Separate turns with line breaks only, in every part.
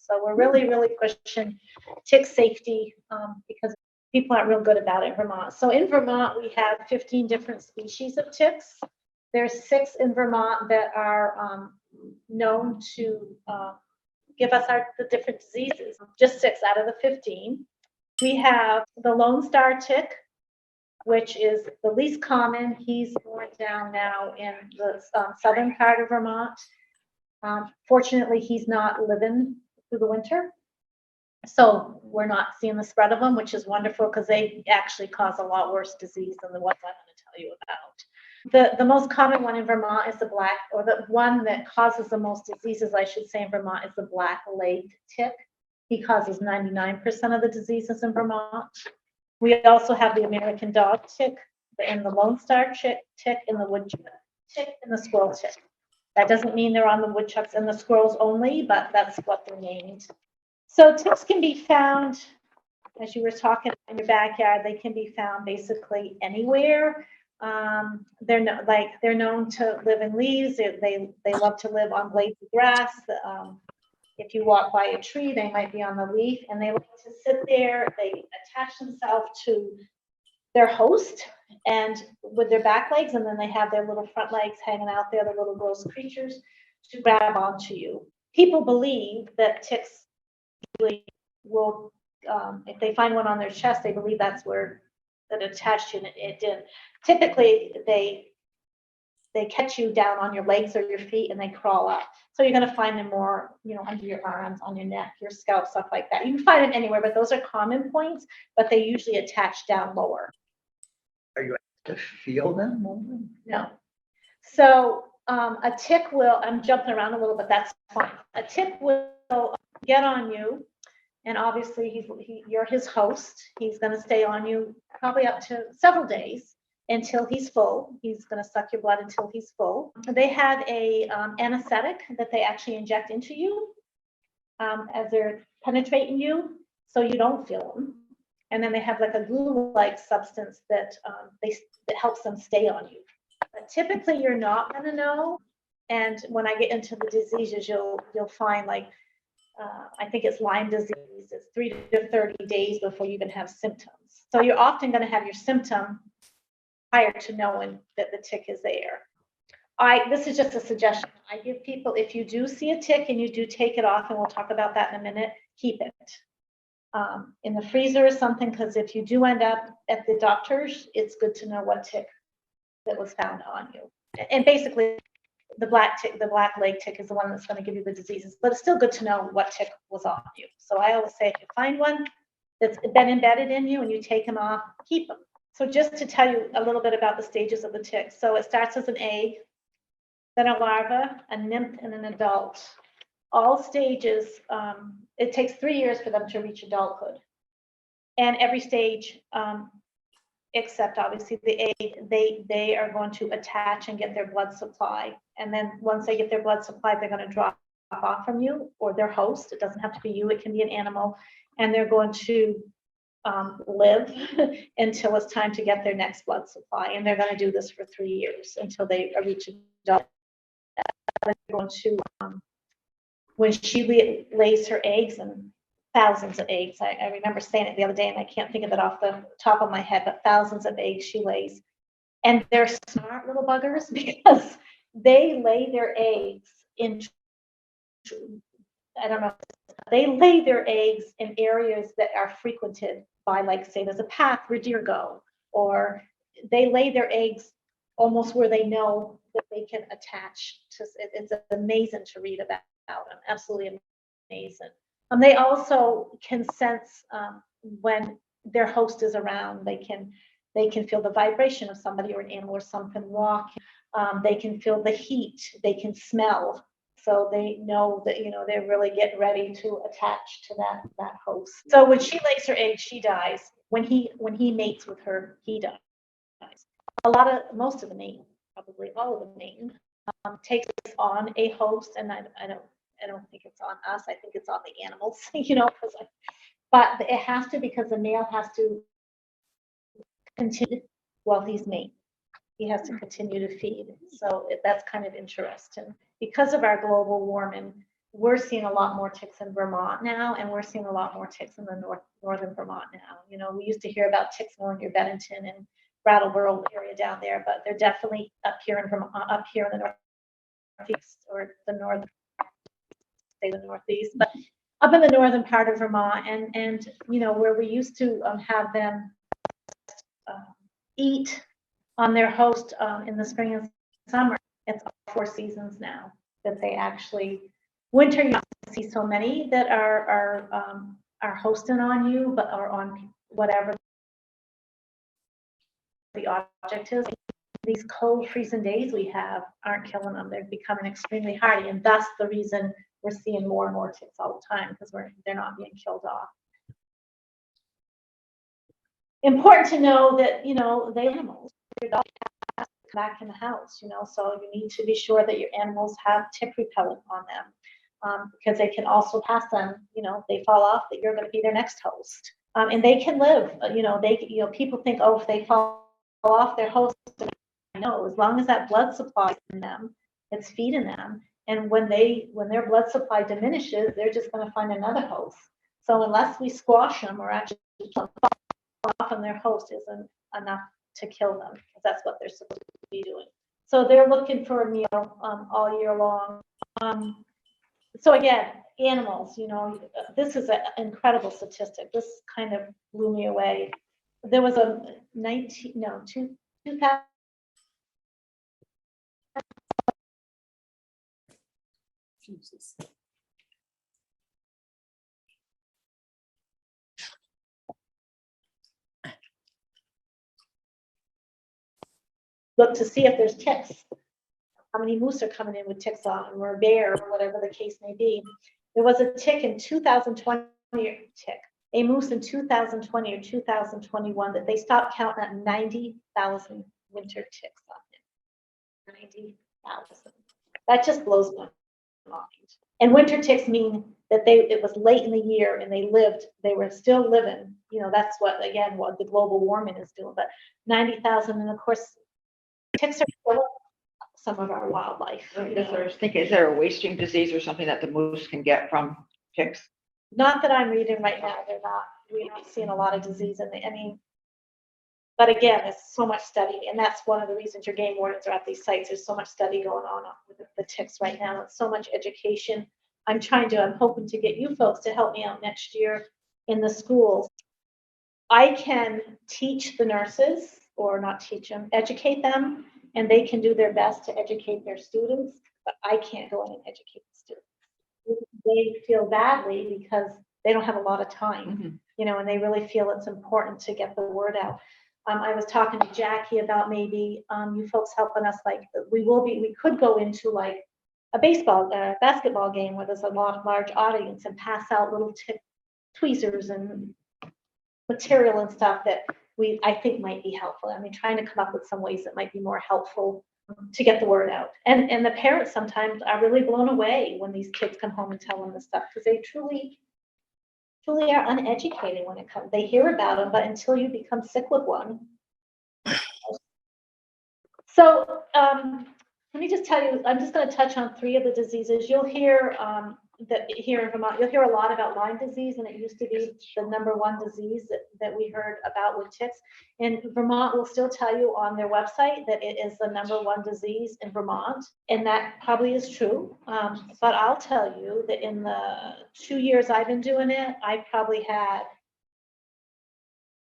So we're really, really pushing tick safety because people aren't real good about it in Vermont. So in Vermont, we have 15 different species of ticks. There's 6 in Vermont that are known to give us the different diseases, just 6 out of the 15. We have the Lone Star tick, which is the least common. He's going down now in the southern part of Vermont. Fortunately, he's not living through the winter. So we're not seeing the spread of them, which is wonderful because they actually cause a lot worse disease than the ones I'm going to tell you about. The most common one in Vermont is the black, or the one that causes the most diseases, I should say, in Vermont is the black-legged tick. He causes 99% of the diseases in Vermont. We also have the American dog tick, and the Lone Star tick, and the woodchuck tick, and the squirrel tick. That doesn't mean they're on the woodchucks and the squirrels only, but that's what they're named. So ticks can be found, as you were talking, in your backyard. They can be found basically anywhere. They're known to live in leaves. They love to live on blades of grass. If you walk by a tree, they might be on the leaf, and they like to sit there. They attach themselves to their host and with their back legs, and then they have their little front legs hanging out there, the little gross creatures, to grab onto you. People believe that ticks will, if they find one on their chest, they believe that's where that attached you, and it didn't. Typically, they catch you down on your legs or your feet, and they crawl up. So you're going to find them more, under your arms, on your neck, your scalp, stuff like that. You can find them anywhere, but those are common points, but they usually attach down lower.
Are you able to feel them?
No. So a tick will, I'm jumping around a little, but that's fine. A tick will get on you, and obviously you're his host. He's going to stay on you probably up to several days until he's full. He's going to suck your blood until he's full. They have a anesthetic that they actually inject into you as they're penetrating you, so you don't feel them. And then they have like a glue-like substance that helps them stay on you. But typically, you're not going to know. And when I get into the diseases, you'll find, like, I think it's Lyme disease. It's 3 to 30 days before you even have symptoms. So you're often going to have your symptom prior to knowing that the tick is there. This is just a suggestion. I give people, if you do see a tick and you do take it off, and we'll talk about that in a minute, keep it in the freezer or something, because if you do end up at the doctor's, it's good to know what tick that was found on you. And basically, the black leg tick is the one that's going to give you the diseases, but it's still good to know what tick was on you. So I always say, if you find one that's been embedded in you and you take them off, keep them. So just to tell you a little bit about the stages of the tick. So it starts as an egg, then a larva, a nymph, and an adult. All stages, it takes 3 years for them to reach adulthood. And every stage, except obviously the egg, they are going to attach and get their blood supply. And then once they get their blood supply, they're going to drop off from you or their host. It doesn't have to be you, it can be an animal. And they're going to live until it's time to get their next blood supply. And they're going to do this for 3 years until they reach adulthood. They're going to, when she lays her eggs, and thousands of eggs, I remember saying it the other day, and I can't think of it off the top of my head, but thousands of eggs she lays. And they're smart little buggers because they lay their eggs in, I don't know, they lay their eggs in areas that are frequented by, like, say there's a path where deer go, or they lay their eggs almost where they know that they can attach to. It's amazing to read about them, absolutely amazing. They also can sense when their host is around. They can feel the vibration of somebody or an animal or something walking. They can feel the heat. They can smell. So they know that, they're really getting ready to attach to that host. So when she lays her egg, she dies. When he mates with her, he dies. Most of the mating, probably all of the mating, takes on a host, and I don't think it's on us. I think it's on the animals, but it has to, because the male has to continue while he's mating. He has to continue to feed. So that's kind of interesting. Because of our global warming, we're seeing a lot more ticks in Vermont now, and we're seeing a lot more ticks in the northern Vermont now. You know, we used to hear about ticks more near Bennington and Brattleboro area down there, but they're definitely up here in Vermont, up here in the northeast, or the north, say the northeast, but up in the northern part of Vermont, and you know, where we used to have them eat on their host in the spring and summer. It's all 4 seasons now that they actually, winter you see so many that are hosting on you, but are on whatever the object is. These cold freezing days we have aren't killing them. They're becoming extremely hardy, and that's the reason we're seeing more and more ticks all the time, because they're not being killed off. Important to know that, you know, the animals, your dog has to come back in the house, you know, so you need to be sure that your animals have tick repellent on them, because they can also pass them, you know, they fall off, that you're going to be their next host. And they can live, you know, people think, oh, if they fall off their host, no, as long as that blood supply is in them, it's feeding them. And when their blood supply diminishes, they're just going to find another host. So unless we squash them or actually often their host isn't enough to kill them, because that's what they're supposed to be doing. So they're looking for a meal all year long. So again, animals, you know, this is an incredible statistic. This kind of blew me away. There was a 2000.
Jesus.
Look to see if there's ticks. How many moose are coming in with ticks on, or a bear, or whatever the case may be. There was a tick in 2020, a moose in 2020 or 2021 that they stopped counting at 90,000 winter ticks on it. 90,000. That just blows my mind. And winter ticks mean that it was late in the year and they were still living. You know, that's what the global warming is doing. But 90,000, and of course, ticks are killing some of our wildlife.
I was thinking, is there a wasting disease or something that the moose can get from ticks?
Not that I'm reading right now. We're not seeing a lot of disease in but again, there's so much study, and that's one of the reasons your game wardens are at these sites. There's so much study going on with the ticks right now, and so much education. I'm hoping to get you folks to help me out next year in the schools. I can teach the nurses, or not teach them, educate them, and they can do their best to educate their students, but I can't go in and educate the students. They feel badly because they don't have a lot of time, you know, and they really feel it's important to get the word out. I was talking to Jackie about maybe you folks helping us, like we could go into like a basketball game where there's a large audience and pass out little tweezers and material and stuff that I think might be helpful. I mean, trying to come up with some ways that might be more helpful to get the word out. And the parents sometimes are really blown away when these kids come home and tell them this stuff, because they truly are uneducated when it comes. They hear about them, but until you become sick with one. So let me just tell you, I'm just going to touch on 3 of the diseases. You'll hear that here in Vermont, you'll hear a lot about Lyme disease, and it used to be the #1 disease that we heard about with ticks. And Vermont will still tell you on their website that it is the #1 disease in Vermont, and that probably is true. But I'll tell you that in the 2 years I've been doing it, I probably had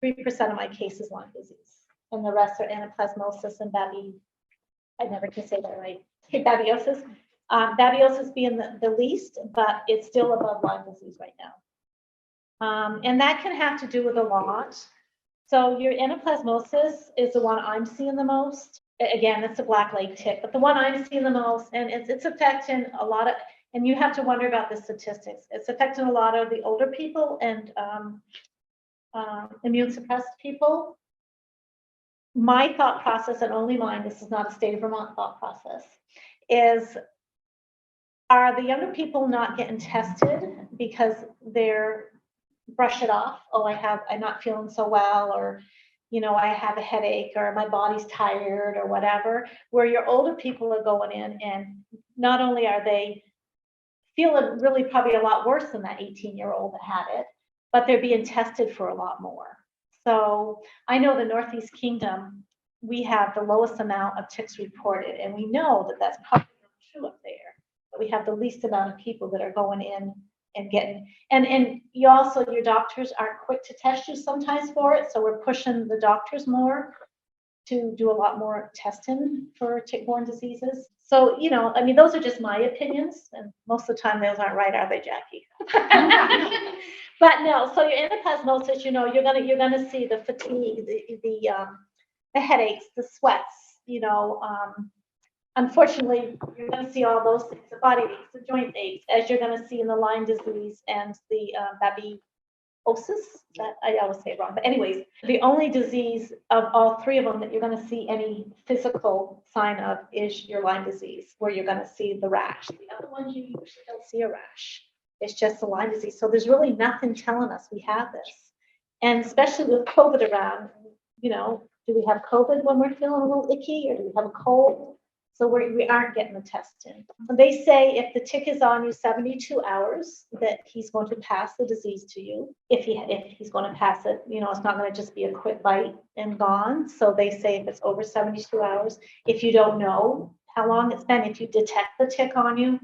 3% of my cases Lyme disease, and the rest are anaplasmosis and I never can say that right. Babiosis. Babiosis being the least, but it's still above Lyme disease right now. And that can have to do with a lot. So your anaplasmosis is the one I'm seeing the most. Again, it's a black leg tick, but the one I'm seeing the most, and it's affecting a lot of, and you have to wonder about the statistics. It's affecting a lot of the older people and immune suppressed people. My thought process, and only mine, this is not a state of Vermont thought process, is are the younger people not getting tested because they're brush it off? Oh, I'm not feeling so well, or, you know, I have a headache, or my body's tired, or whatever. Where your older people are going in, and not only are they feeling really probably a lot worse than that 18-year-old that had it, but they're being tested for a lot more. So I know the Northeast Kingdom, we have the lowest amount of ticks reported, and we know that that's probably not true up there. But we have the least amount of people that are going in and getting, and you also, your doctors aren't quick to test you sometimes for it, so we're pushing the doctors more to do a lot more testing for tick-borne diseases. So, you know, I mean, those are just my opinions, and most of the time those aren't right, are they, Jackie? But no, so your anaplasmosis, you know, you're gonna see the fatigue, the headaches, the sweats, you know. Unfortunately, you're gonna see all those things, the body aches, the joint aches, as you're gonna see in the Lyme disease and the babiosis. That I always say it wrong, but anyways, the only disease of all three of them that you're going to see any physical sign of is your Lyme disease, where you're going to see the rash. The other ones you usually don't see a rash. It's just the Lyme disease. So there's really nothing telling us we have this. And especially with COVID around, you know, do we have COVID when we're feeling a little icky, or do we have a cold? So we aren't getting the test in. They say if the tick is on you 72 hours, that he's going to pass the disease to you. If he's going to pass it, you know, it's not going to just be a quick bite and gone. So they say if it's over 72 hours, if you don't know how long it's been, if you detect the tick on you,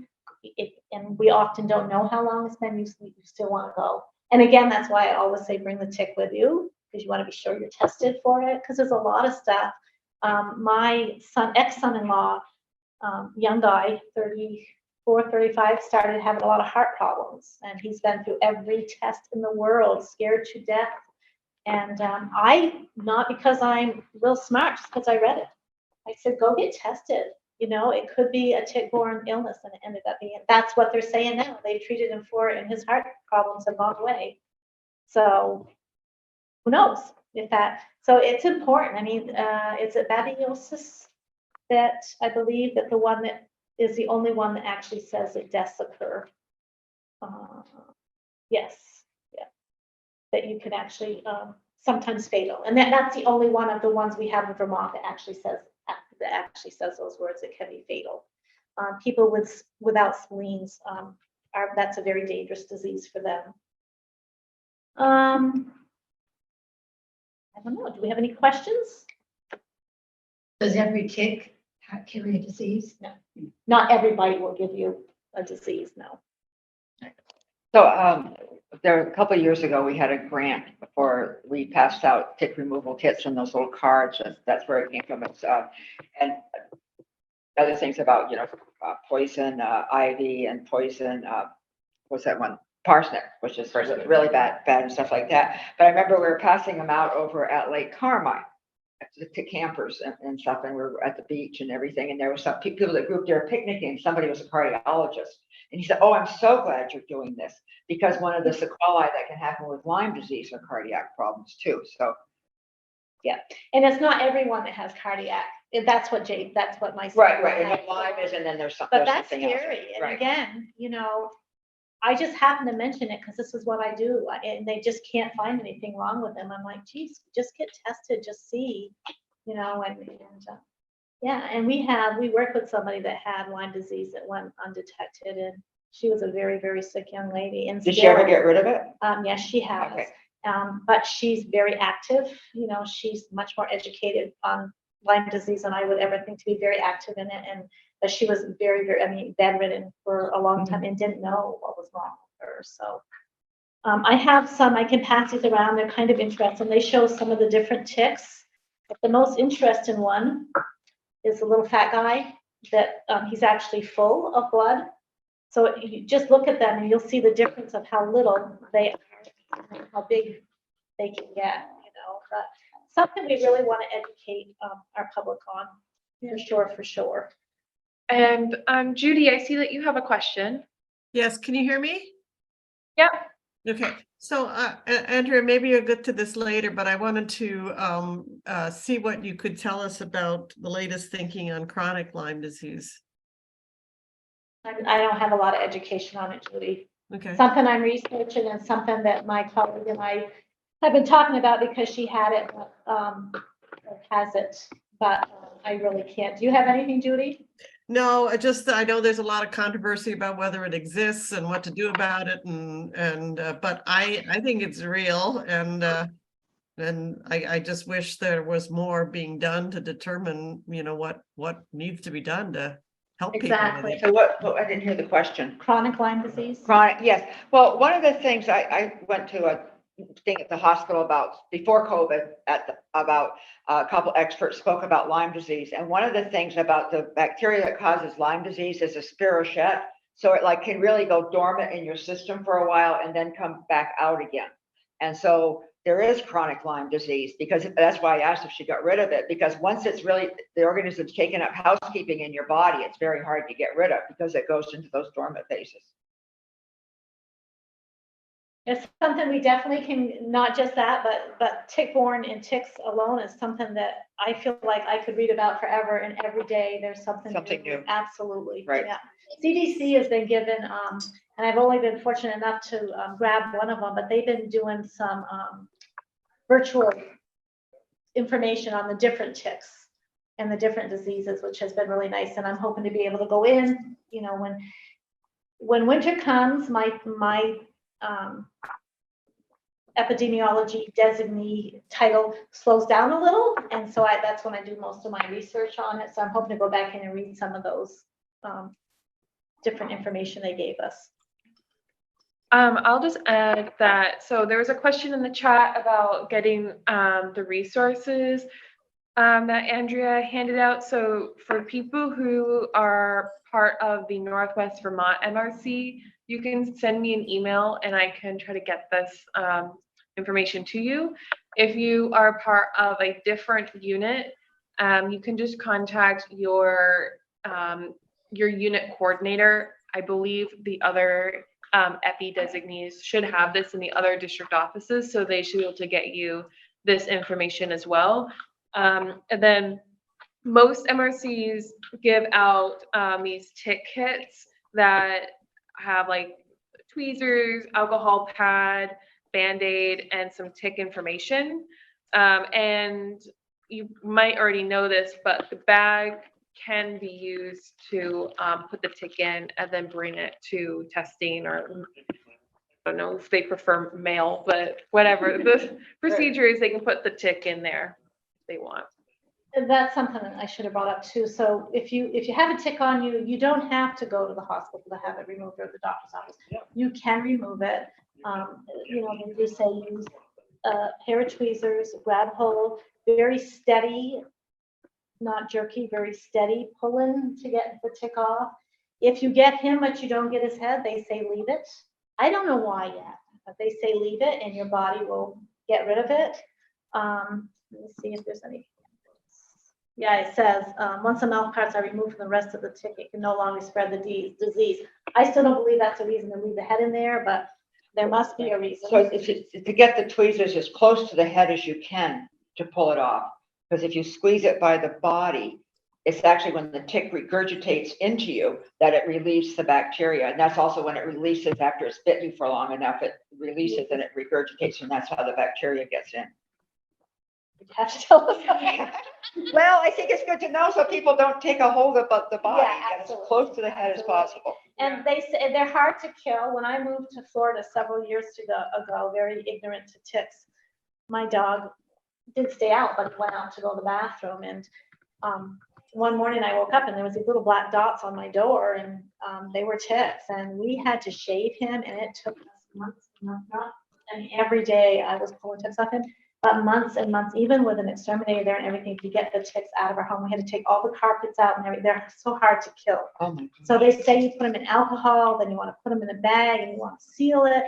and we often don't know how long it's been, you still want to go. And again, that's why I always say bring the tick with you, because you want to be sure you're tested for it, because there's a lot of stuff. My ex-son-in-law, young guy, 34, 35, started having a lot of heart problems, and he's been through every test in the world, scared to death. And not because I'm real smart, just because I read it. I said, go get tested. You know, it could be a tick-borne illness, and it ended up being. That's what they're saying now. They treated him for it, and his heart problems have gone away. So who knows if that? So it's important. I mean, it's a babiosis that I believe that the one that is the only one that actually says that deaths occur. Yes, yeah, that you can actually sometimes fatal, and that's the only one of the ones we have in Vermont that actually says those words. It can be fatal. People without spleens that's a very dangerous disease for them. I don't know. Do we have any questions?
Does every tick carry a disease?
No, not everybody will give you a disease. No.
So there a couple of years ago, we had a grant before we passed out tick removal kits and those little cards. That's where it came from. It's and other things about, you know, poison ivy and poison what's that one, parsnip, which is really bad and stuff like that. But I remember we were passing them out over at Lake Carmine to campers and stuff, and we were at the beach and everything, and there was some people that grouped there picnicking. Somebody was a cardiologist, and he said, oh, I'm so glad you're doing this, because one of the sequelae that can happen with Lyme disease are cardiac problems too. So
yeah, and it's not everyone that has cardiac. That's what my son
right, and Lyme is, and then there's something.
But that's
scary.
Else. And
right.
Again, you know, I just happen to mention it because this is what I do, and they just can't find anything wrong with them. I'm like, geez, just get tested, just see, you know, yeah, and we work with somebody that had Lyme disease that went undetected, and she was a very, very sick young lady. And
did she ever get rid of it?
Yes, she has.
Okay.
But she's very active. You know, she's much more educated on Lyme disease than I would ever think to be very active in it. But she was very, very, I mean, bedridden for a long time and didn't know what was wrong with her. So I have some, I can pass these around. They're kind of interesting. They show some of the different ticks. But the most interesting one is the little fat guy that he's actually full of blood. So you just look at them and you'll see the difference of how little they are and how big they can get, you know. But something we really want to educate our public on, for sure.
And Judy, I see that you have a question.
Yes, can you hear me?
Yep.
Okay, so Andrea, maybe you'll get to this later, but I wanted to see what you could tell us about the latest thinking on chronic Lyme disease.
I don't have a lot of education on it, Judy.
Okay.
Something I'm researching and something that my colleague and I have been talking about because she had it, has it, but I really can't. Do you have anything, Judy?
No, I know there's a lot of controversy about whether it exists and what to do about it, but I think it's real, and I just wish there was more being done to determine, what needs to be done to help people with
Exactly.
it.
So what, I didn't hear the question.
Chronic Lyme disease.
Chronic, yes. Well, one of the things I went to a thing at the hospital about before COVID about a couple experts spoke about Lyme disease. And one of the things about the bacteria that causes Lyme disease is a spirochete. So it like can really go dormant in your system for a while and then come back out again. And so there is chronic Lyme disease, because that's why I asked if she got rid of it, because once it's really, the organism's taken up housekeeping in your body, it's very hard to get rid of because it goes into those dormant phases.
It's something we definitely can, not just that, but tick-borne and ticks alone is something that I feel like I could read about forever, and every day there's something
New.
Absolutely.
Right.
Yeah. CDC has been given, and I've only been fortunate enough to grab one of them, but they've been doing some virtual information on the different ticks and the different diseases, which has been really nice. And I'm hoping to be able to go in, when winter comes, my epidemiology designee title slows down a little, and so that's when I do most of my research on it. So I'm hoping to go back in and read some of those different information they gave us.
I'll just add that, so there was a question in the chat about getting the resources that Andrea handed out. So for people who are part of the Northwest Vermont MRC, you can send me an email and I can try to get this information to you. If you are part of a different unit, you can just contact your unit coordinator. I believe the other epi designees should have this in the other district offices, so they should be able to get you this information as well. And then most MRCs give out these tick kits that have like tweezers, alcohol pad, Band-Aid, and some tick information. And you might already know this, but the bag can be used to put the tick in and then bring it to testing, or I don't know if they prefer mail, but whatever the procedure is, they can put the tick in there if they want.
And that's something that I should have brought up too. So if you have a tick on you, you don't have to go to the hospital to have it removed, or the doctor's office. You can remove it. They do say use a pair of tweezers, grab hold, very steady, not jerky, very steady pulling to get the tick off. If you get him but you don't get his head, they say leave it. I don't know why yet, but they say leave it and your body will get rid of it. Let me see if there's any. Yeah, it says once the mouth parts are removed from the rest of the tick, it can no longer spread the disease. I still don't believe that's a reason to leave the head in there, but there must be a reason.
So to get the tweezers as close to the head as you can to pull it off, because if you squeeze it by the body, it's actually when the tick regurgitates into you that it relieves the bacteria. And that's also when it releases after it's bitten you for long enough, it releases and it regurgitates, and that's how the bacteria gets in.
You have to tell us something.
Well, I think it's good to know so people don't take a hold of the body.
Yeah,
Get as
absolutely.
close to the head as possible.
And they say they're hard to kill. When I moved to Florida several years ago, very ignorant to ticks, my dog did stay out, but went out to go to the bathroom. And one morning I woke up and there was these little black dots on my door, and they were ticks. And we had to shave him, and it took us months. I mean, every day I was pulling ticks off him. But months and months, even with an exterminator there and everything, to get the ticks out of our home, we had to take all the carpets out and everything. They're so hard to kill.
Oh my God.
So they say you put them in alcohol, then you want to put them in a bag and you want to seal it.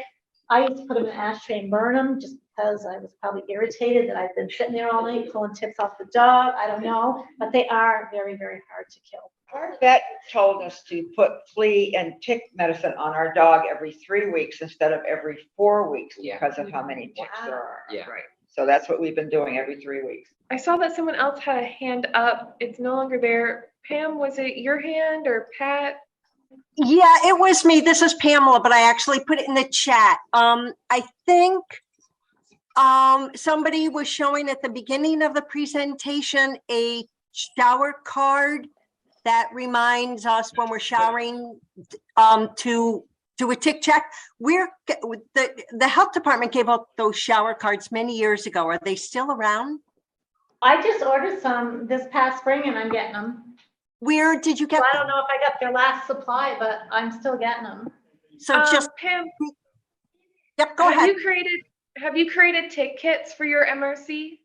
I used to put them in an ashtray and burn them just because I was probably irritated that I've been sitting there all night pulling ticks off the dog. I don't know, but they are very, very hard to kill.
Our vet told us to put flea and tick medicine on our dog every 3 weeks instead of every 4 weeks because of how many ticks there are.
Yeah.
Right. So that's what we've been doing every 3 weeks.
I saw that someone else had a hand up. It's no longer there. Pam, was it your hand or Pat?
Yeah, it was me. This is Pamela, but I actually put it in the chat. I think somebody was showing at the beginning of the presentation a shower card that reminds us when we're showering, to do a tick check. The health department gave out those shower cards many years ago. Are they still around?
I just ordered some this past spring and I'm getting them.
Where did you
So
get
I don't
them?
know if I got their last supply, but I'm still getting them.
So just,
Pam,
yep, go ahead.
have you created tick kits for your MRC?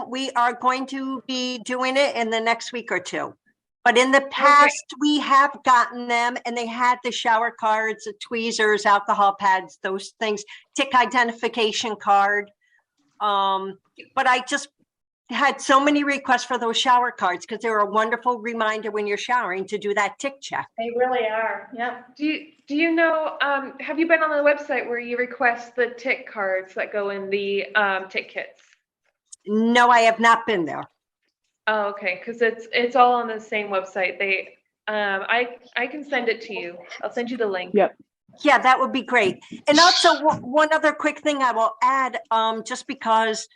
We are going to be doing it in the next week or two. But in the past, we have gotten them and they had the shower cards, the tweezers, alcohol pads, those things, tick identification card. But I just had so many requests for those shower cards because they're a wonderful reminder when you're showering to do that tick check.
They really are. Yep.
Do you know, have you been on the website where you request the tick cards that go in the tick kits?
No, I have not been there.
Oh, okay, because it's all on the same website. They, I can send it to you. I'll send you the link.
Yep.
Yeah, that would be great. And also one other quick thing I will add, just because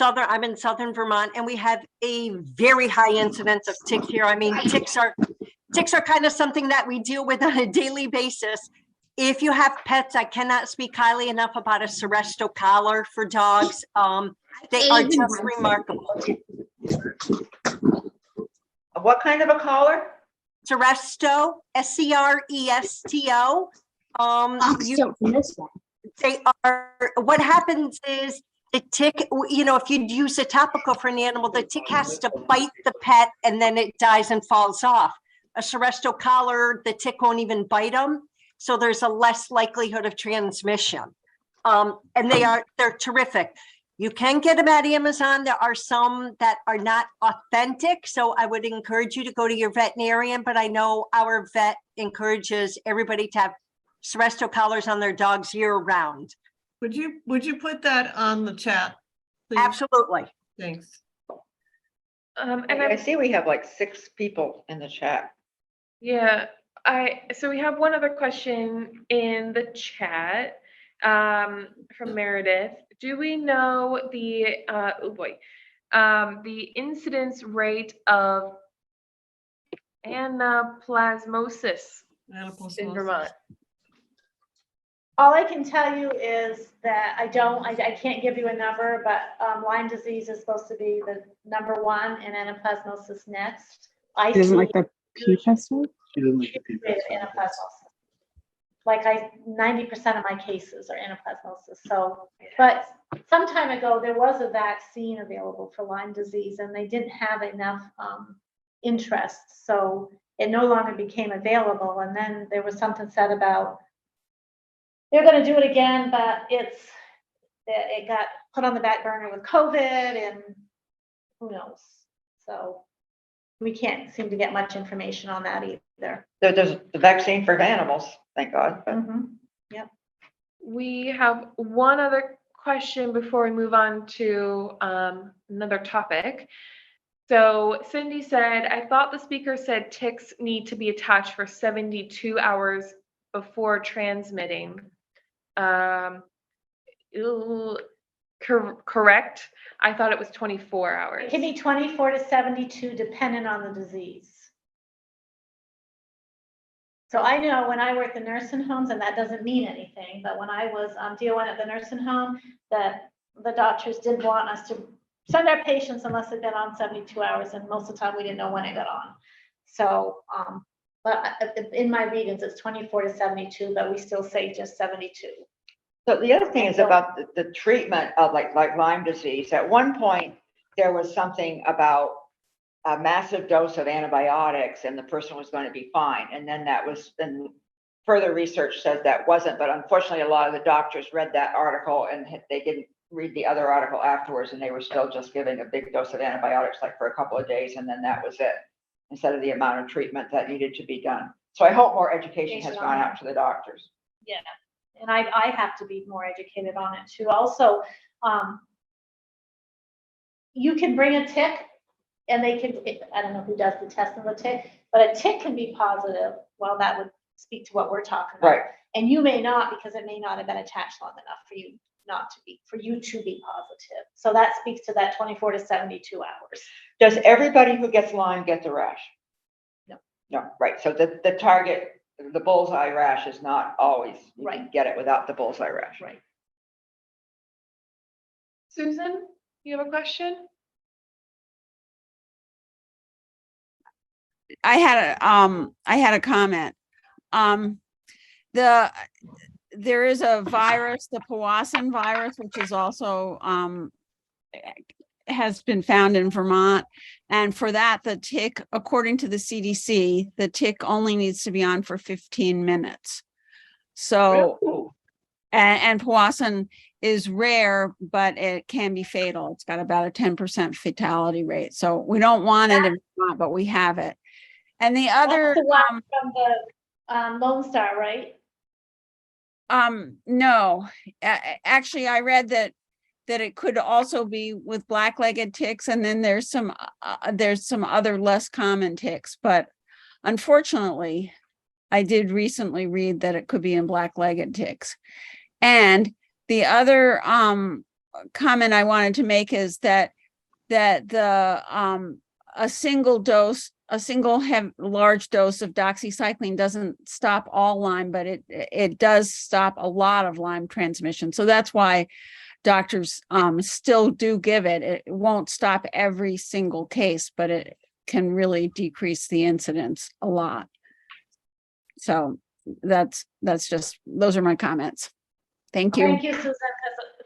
I'm in Southern Vermont and we have a very high incidence of ticks here. I mean, ticks are kind of something that we deal with on a daily basis. If you have pets, I cannot speak highly enough about a Seresto collar for dogs. They are just remarkable.
What kind of a collar?
Seresto, SCRESTO. They are, what happens is the tick, if you use a topical for an animal, the tick has to bite the pet and then it dies and falls off. A Seresto collar, the tick won't even bite them. So there's a less likelihood of transmission. And they're terrific. You can get them at Amazon. There are some that are not authentic. So I would encourage you to go to your veterinarian, but I know our vet encourages everybody to have Seresto collars on their dogs year round.
Would you put that on the chat, please?
Absolutely.
Thanks.
And
I see we have like 6 people in the chat.
yeah, so we have one other question in the chat from Meredith. Do we know the the incidence rate of anaplasmosis in Vermont?
All I can tell you is that I can't give you a number, but Lyme disease is supposed to be the #1 and anaplasmosis next. I
It isn't
see
like the P pest?
She doesn't like the people.
anaplasmosis. Like 90% of my cases are anaplasmosis. So, but some time ago, there was a vaccine available for Lyme disease and they didn't have enough interest. So it no longer became available. And then there was something said about, they're going to do it again, but it got put on the back burner with COVID and who knows. So we can't seem to get much information on that either.
There's the vaccine for animals, thank God. But
Yep.
We have one other question before we move on to another topic. So Cindy said, I thought the speaker said ticks need to be attached for 72 hours before transmitting. Correct? I thought it was 24 hours.
It can be 24 to 72 depending on the disease. So I know when I worked in nursing homes, and that doesn't mean anything, but when I was DON at the nursing home, that the doctors did want us to send our patients unless they've been on 72 hours, and most of the time we didn't know when it got on. So, but in my readings, it's 24 to 72, but we still say just 72.
So the other thing is about the treatment of like Lyme disease. At one point, there was something about a massive dose of antibiotics and the person was going to be fine. And then further research says that wasn't, but unfortunately, a lot of the doctors read that article and they didn't read the other article afterwards, and they were still just giving a big dose of antibiotics like for a couple of days, and then that was it, instead of the amount of treatment that needed to be done. So I hope more education has gone out to the doctors.
Yeah, and I have to be more educated on it too. Also, you can bring a tick and they can, I don't know who does the test of the tick, but a tick can be positive. Well, that would speak to what we're talking about.
Right.
And you may not, because it may not have been attached long enough for you to be positive. So that speaks to that 24 to 72 hours.
Does everybody who gets Lyme get the rash? No, right, so the target, the bullseye rash is not always, you can
Right.
get it without the bullseye rash.
Right.
Susan, you have a question?
I had a comment. There is a virus, the Powassan virus, which is also, has been found in Vermont. And for that, the tick, according to the CDC, the tick only needs to be on for 15 minutes. So,
Ooh,
and Powassan is rare, but it can be fatal. It's got about a 10% fatality rate. So we don't want it in Vermont, but we have it. And the other,
That's the one from the Lone Star, right?
no, actually, I read that it could also be with black-legged ticks, and then there's some other less common ticks, but unfortunately, I did recently read that it could be in black-legged ticks. And the other comment I wanted to make is that the a single large dose of doxycycline doesn't stop all Lyme, but it does stop a lot of Lyme transmission. So that's why doctors still do give it. It won't stop every single case, but it can really decrease the incidence a lot. So that's just, those are my comments. Thank you.
Thank you, Susan,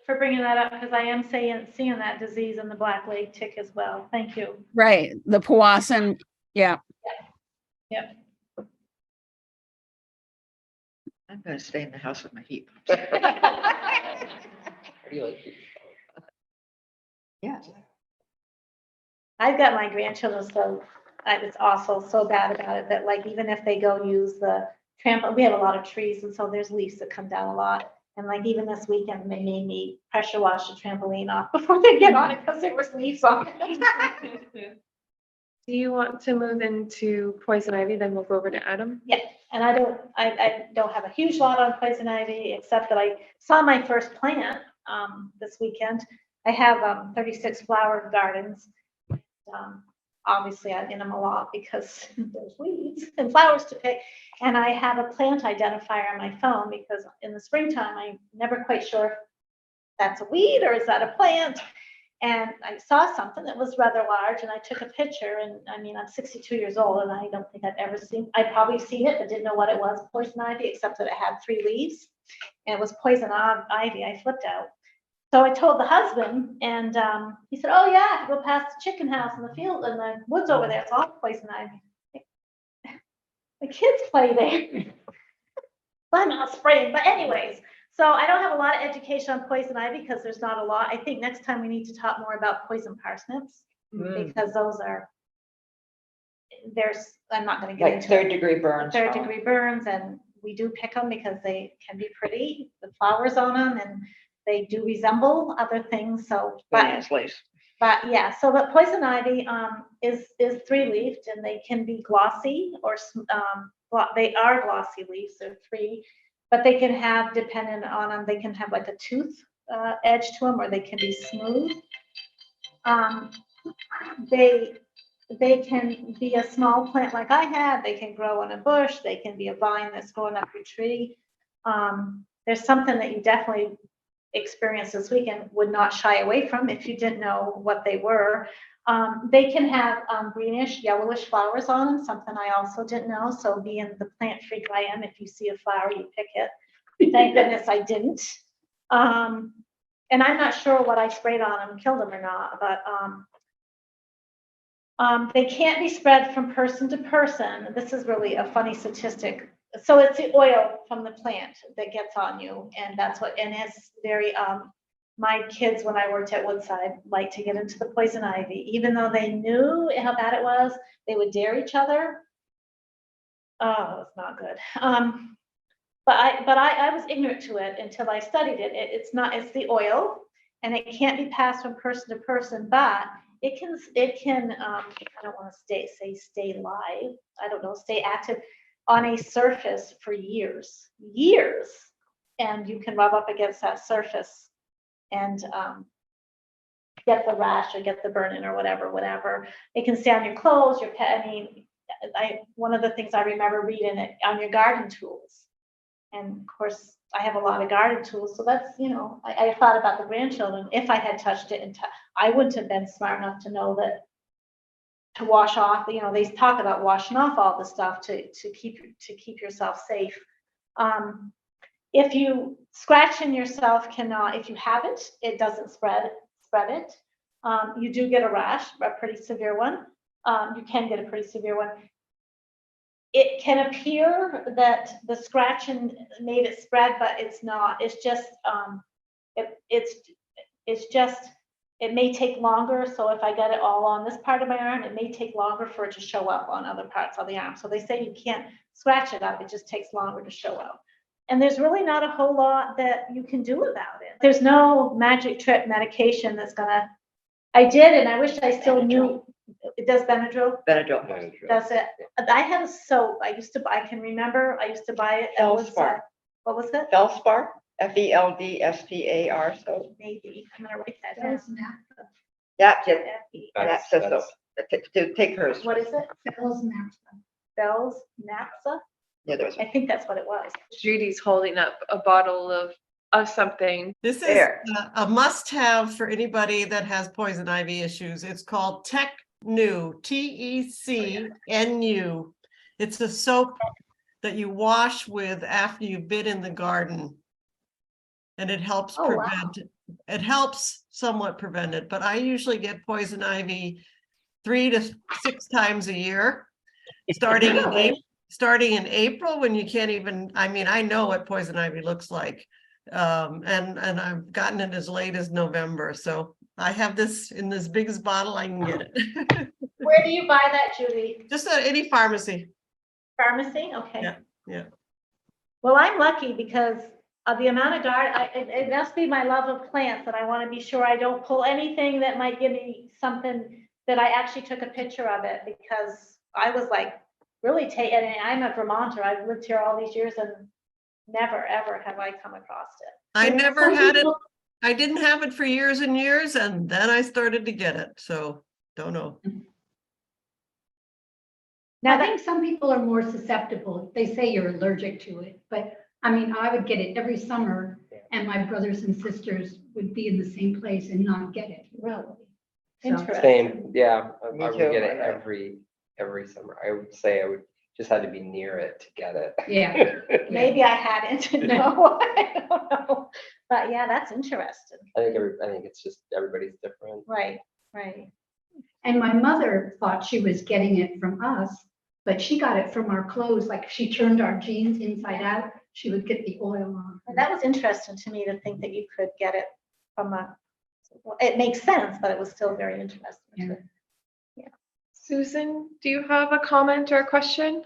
for bringing that up, because I am seeing that disease in the black leg tick as well. Thank you.
Right, the Powassan, yeah.
Yep.
I'm gonna stay in the house with my feet. Really? Yeah.
I've got my grandchildren, so I was also so bad about it that, like, even if they go use the trampoline, we have a lot of trees, and so there's leaves that come down a lot. And like, even this weekend, they made me pressure wash the trampoline off before they get on it because there was leaves on it.
Do you want to move into poison ivy? Then we'll go over to Adam.
Yeah, and I don't have a huge lot on poison ivy, except that I saw my first plant this weekend. I have 36 flower gardens. Obviously, I in them a lot because there's weeds and flowers to pick. And I have a plant identifier on my phone because in the springtime, I'm never quite sure if that's a weed or is that a plant. And I saw something that was rather large, and I took a picture. And I mean, I'm 62 years old, and I don't think I'd probably seen it, but didn't know what it was, poison ivy, except that it had 3 leaves. And it was poison ivy. I flipped out. So I told the husband, and he said, "Oh yeah, I go past the chicken house in the field and the woods over there. It's all poison ivy." The kids play there. I'm not spraying, but anyways. So I don't have a lot of education on poison ivy because there's not a lot. I think next time we need to talk more about poison parsnips because those are. I'm not going to get
Like
into
third-degree burns.
third-degree burns, and we do pick them because they can be pretty. The flowers on them and. They do resemble other things, so
Banana leaves.
but yeah, so but poison ivy is 3-leafed, and they can be glossy or they are glossy leaves. They're 3, but they can have, depending on them, they can have like a tooth edge to them, or they can be smooth. They can be a small plant like I had. They can grow on a bush. They can be a vine that's growing up your tree. There's something that you definitely experience this weekend would not shy away from if you didn't know what they were. They can have greenish, yellowish flowers on them, something I also didn't know. So being the plant freak I am, if you see a flower, you pick it. Thank goodness I didn't. And I'm not sure what I sprayed on them killed them or not, but they can't be spread from person to person. This is really a funny statistic. So it's the oil from the plant that gets on you, and that's what, and it's very, my kids, when I worked at Woodside, like to get into the poison ivy, even though they knew how bad it was, they would dare each other. Oh, it's not good. But I was ignorant to it until I studied it. It's the oil, and it can't be passed from person to person, but it can, I don't want to stay live. I don't know, stay active on a surface for years, and you can rub up against that surface and get the rash or get the burn-in or whatever. It can stay on your clothes, your pet. I mean, one of the things I remember reading it on your garden tools. And of course, I have a lot of garden tools, so that's, I thought about the grandchildren. If I had touched it, and I wouldn't have been smart enough to know that to wash off. They talk about washing off all the stuff to keep yourself safe. If you scratching yourself cannot, if you haven't, it doesn't spread it. You do get a rash, a pretty severe one. You can get a pretty severe one. It can appear that the scratching made it spread, but it's not. It's just, it may take longer. So if I get it all on this part of my arm, it may take longer for it to show up on other parts of the arm. So they say you can't scratch it up. It just takes longer to show up. And there's really not a whole lot that you can do about it. There's no magic trick medication that's gonna, I did, and I wish I still knew. It does Benadryl?
Benadryl.
Does it? I had a soap. I used to buy it.
Feldspar.
What was it?
Feldspar, Feldspar, so.
Maybe. I'm gonna write that down.
Yeah,
That's-
that's to take hers.
What is it? Bell's Napsa?
Yeah, there's.
I think that's what it was.
Judy's holding up a bottle of something.
This is
There.
a must-have for anybody that has poison ivy issues. It's called Tecnu, Tecnu. It's a soap that you wash with after you've been in the garden. And it helps
Oh, wow.
it helps somewhat prevent it, but I usually get poison ivy 3 to 6 times a year, starting in April when you can't even, I know what poison ivy looks like. And I've gotten it as late as November. So I have this in this biggest bottle I can get it.
Where do you buy that, Judy?
Just at any pharmacy.
Pharmacy? Okay.
Yeah.
Well, I'm lucky because of the amount of it must be my love of plants that I want to be sure I don't pull anything that might give me something that I actually took a picture of it, because I was like really and I'm a Vermonter. I've lived here all these years and never ever have I come across it.
I
Yeah,
never
some
had it.
people-
I didn't have it for years and years, and then I started to get it. So don't know.
Now
I
that,
think some people are more susceptible. They say you're allergic to it, but I would get it every summer and my brothers and sisters would be in the same place and not get it.
really
So-
interesting.
Same, yeah,
Me
I would
too,
get it
I know.
every summer. I would say I would just had to be near it to get it.
Yeah.
Maybe I hadn't. No, I don't know. But yeah, that's interesting.
I think it's just everybody's different.
Right.
And my mother thought she was getting it from us, but she got it from our clothes. Like she turned our jeans inside out, she would get the oil on.
And that was interesting to me to think that you could get it from it makes sense, but it was still very interesting.
Yeah.
Susan, do you have a comment or a question?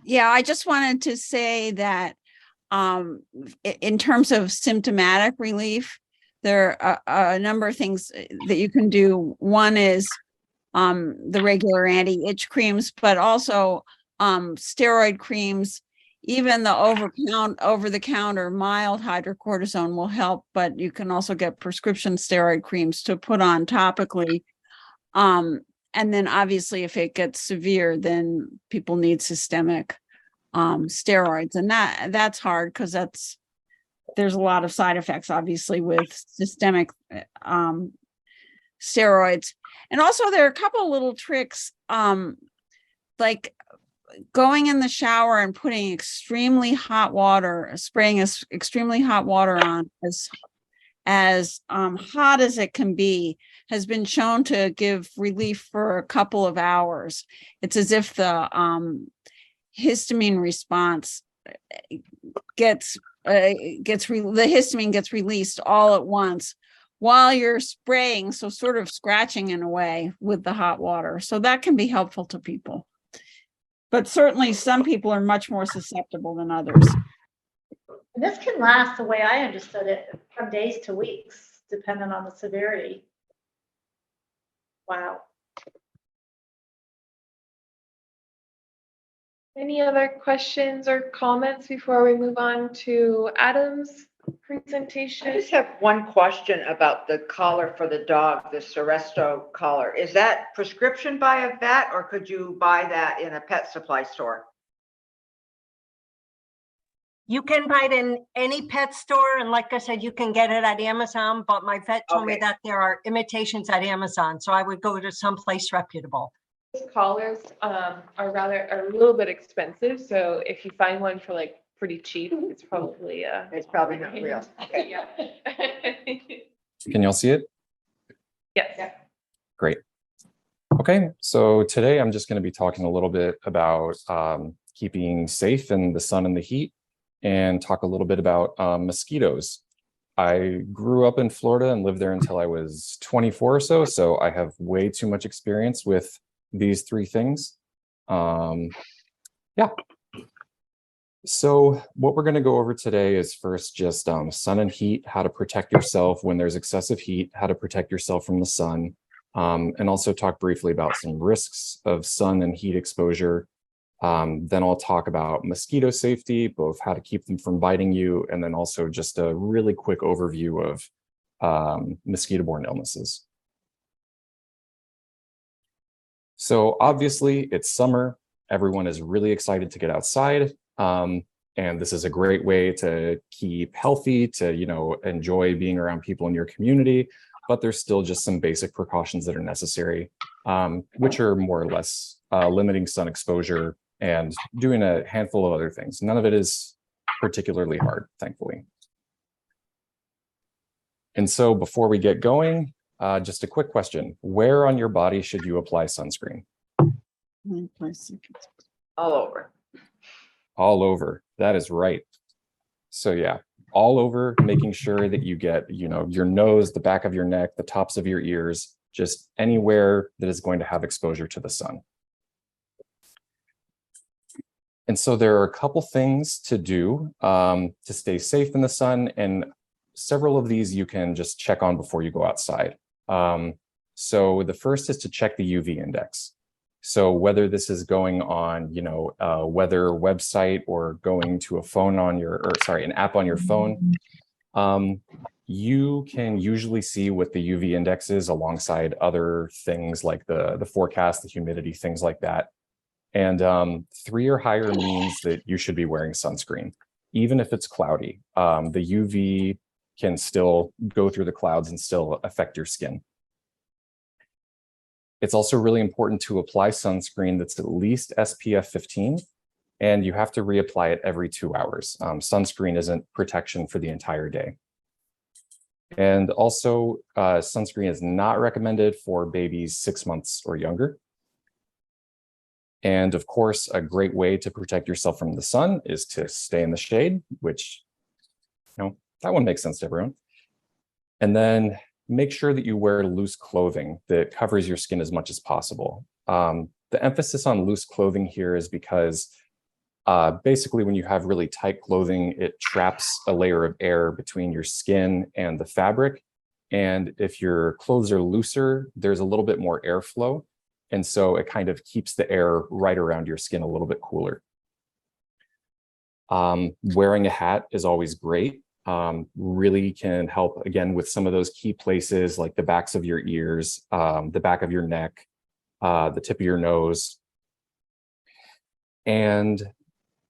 Yeah, I just wanted to say that in terms of symptomatic relief, there are a number of things that you can do. One is the regular anti-itch creams, but also steroid creams. Even the over-the-counter mild hydrocortisone will help, but you can also get prescription steroid creams to put on topically. And then obviously if it gets severe, then people need systemic steroids, and that's hard because there's a lot of side effects obviously with systemic steroids. And also there are a couple of little tricks, like going in the shower and putting extremely hot water, spraying extremely hot water on as hot as it can be, has been shown to give relief for a couple of hours. It's as if the histamine response the histamine gets released all at once while you're spraying, so sort of scratching in a way with the hot water. So that can be helpful to people. But certainly some people are much more susceptible than others.
And this can last, the way I understood it, from days to weeks, depending on the severity. Wow.
Any other questions or comments before we move on to Adam's
I
presentation.
just have one question about the collar for the dog, the Seresto collar. Is that prescription by a vet or could you buy that in a pet supply store?
You can buy it in any pet store, and like I said, you can get it at Amazon, but my vet told me
Okay.
that there are imitations at Amazon, so I would go to someplace reputable.
Collars are a little bit expensive, so if you find one for like pretty cheap, it's probably
It's probably not real. Okay.
yeah.
Can y'all see it?
Yes.
Great. Okay, so today I'm just going to be talking a little bit about keeping safe in the sun and the heat, and talk a little bit about mosquitoes. I grew up in Florida and lived there until I was 24 or so, so I have way too much experience with these three things. Yeah. So what we're going to go over today is first just sun and heat, how to protect yourself when there's excessive heat, how to protect yourself from the sun, and also talk briefly about some risks of sun and heat exposure. Then I'll talk about mosquito safety, both how to keep them from biting you, and then also just a really quick overview of mosquito-borne illnesses. So obviously it's summer. Everyone is really excited to get outside. And this is a great way to keep healthy, to, you know, enjoy being around people in your community, but there's still just some basic precautions that are necessary, which are more or less limiting sun exposure and doing a handful of other things. None of it is particularly hard, thankfully. And so before we get going, just a quick question. Where on your body should you apply sunscreen?
All over.
All over. That is right. So yeah, all over, making sure that you get, you know, your nose, the back of your neck, the tops of your ears, just anywhere that is going to have exposure to the sun. And so there are a couple things to do to stay safe in the sun, and several of these you can just check on before you go outside. So the first is to check the UV index. So whether this is going on, you know, a weather website or going to a phone on your, or sorry, an app on your phone, you can usually see what the UV index is alongside other things like the forecast, the humidity, things like that. And 3 or higher means that you should be wearing sunscreen, even if it's cloudy. The UV can still go through the clouds and still affect your skin. It's also really important to apply sunscreen that's at least SPF 15, and you have to reapply it every 2 hours. Sunscreen isn't protection for the entire day. And also, sunscreen is not recommended for babies 6 months or younger. And of course, a great way to protect yourself from the sun is to stay in the shade, which, you know, that one makes sense to everyone. And then make sure that you wear loose clothing that covers your skin as much as possible. The emphasis on loose clothing here is because basically when you have really tight clothing, it traps a layer of air between your skin and the fabric. And if your clothes are looser, there's a little bit more airflow. And so it kind of keeps the air right around your skin a little bit cooler. Wearing a hat is always great. Really can help, again, with some of those key places like the backs of your ears, the back of your neck, the tip of your nose. And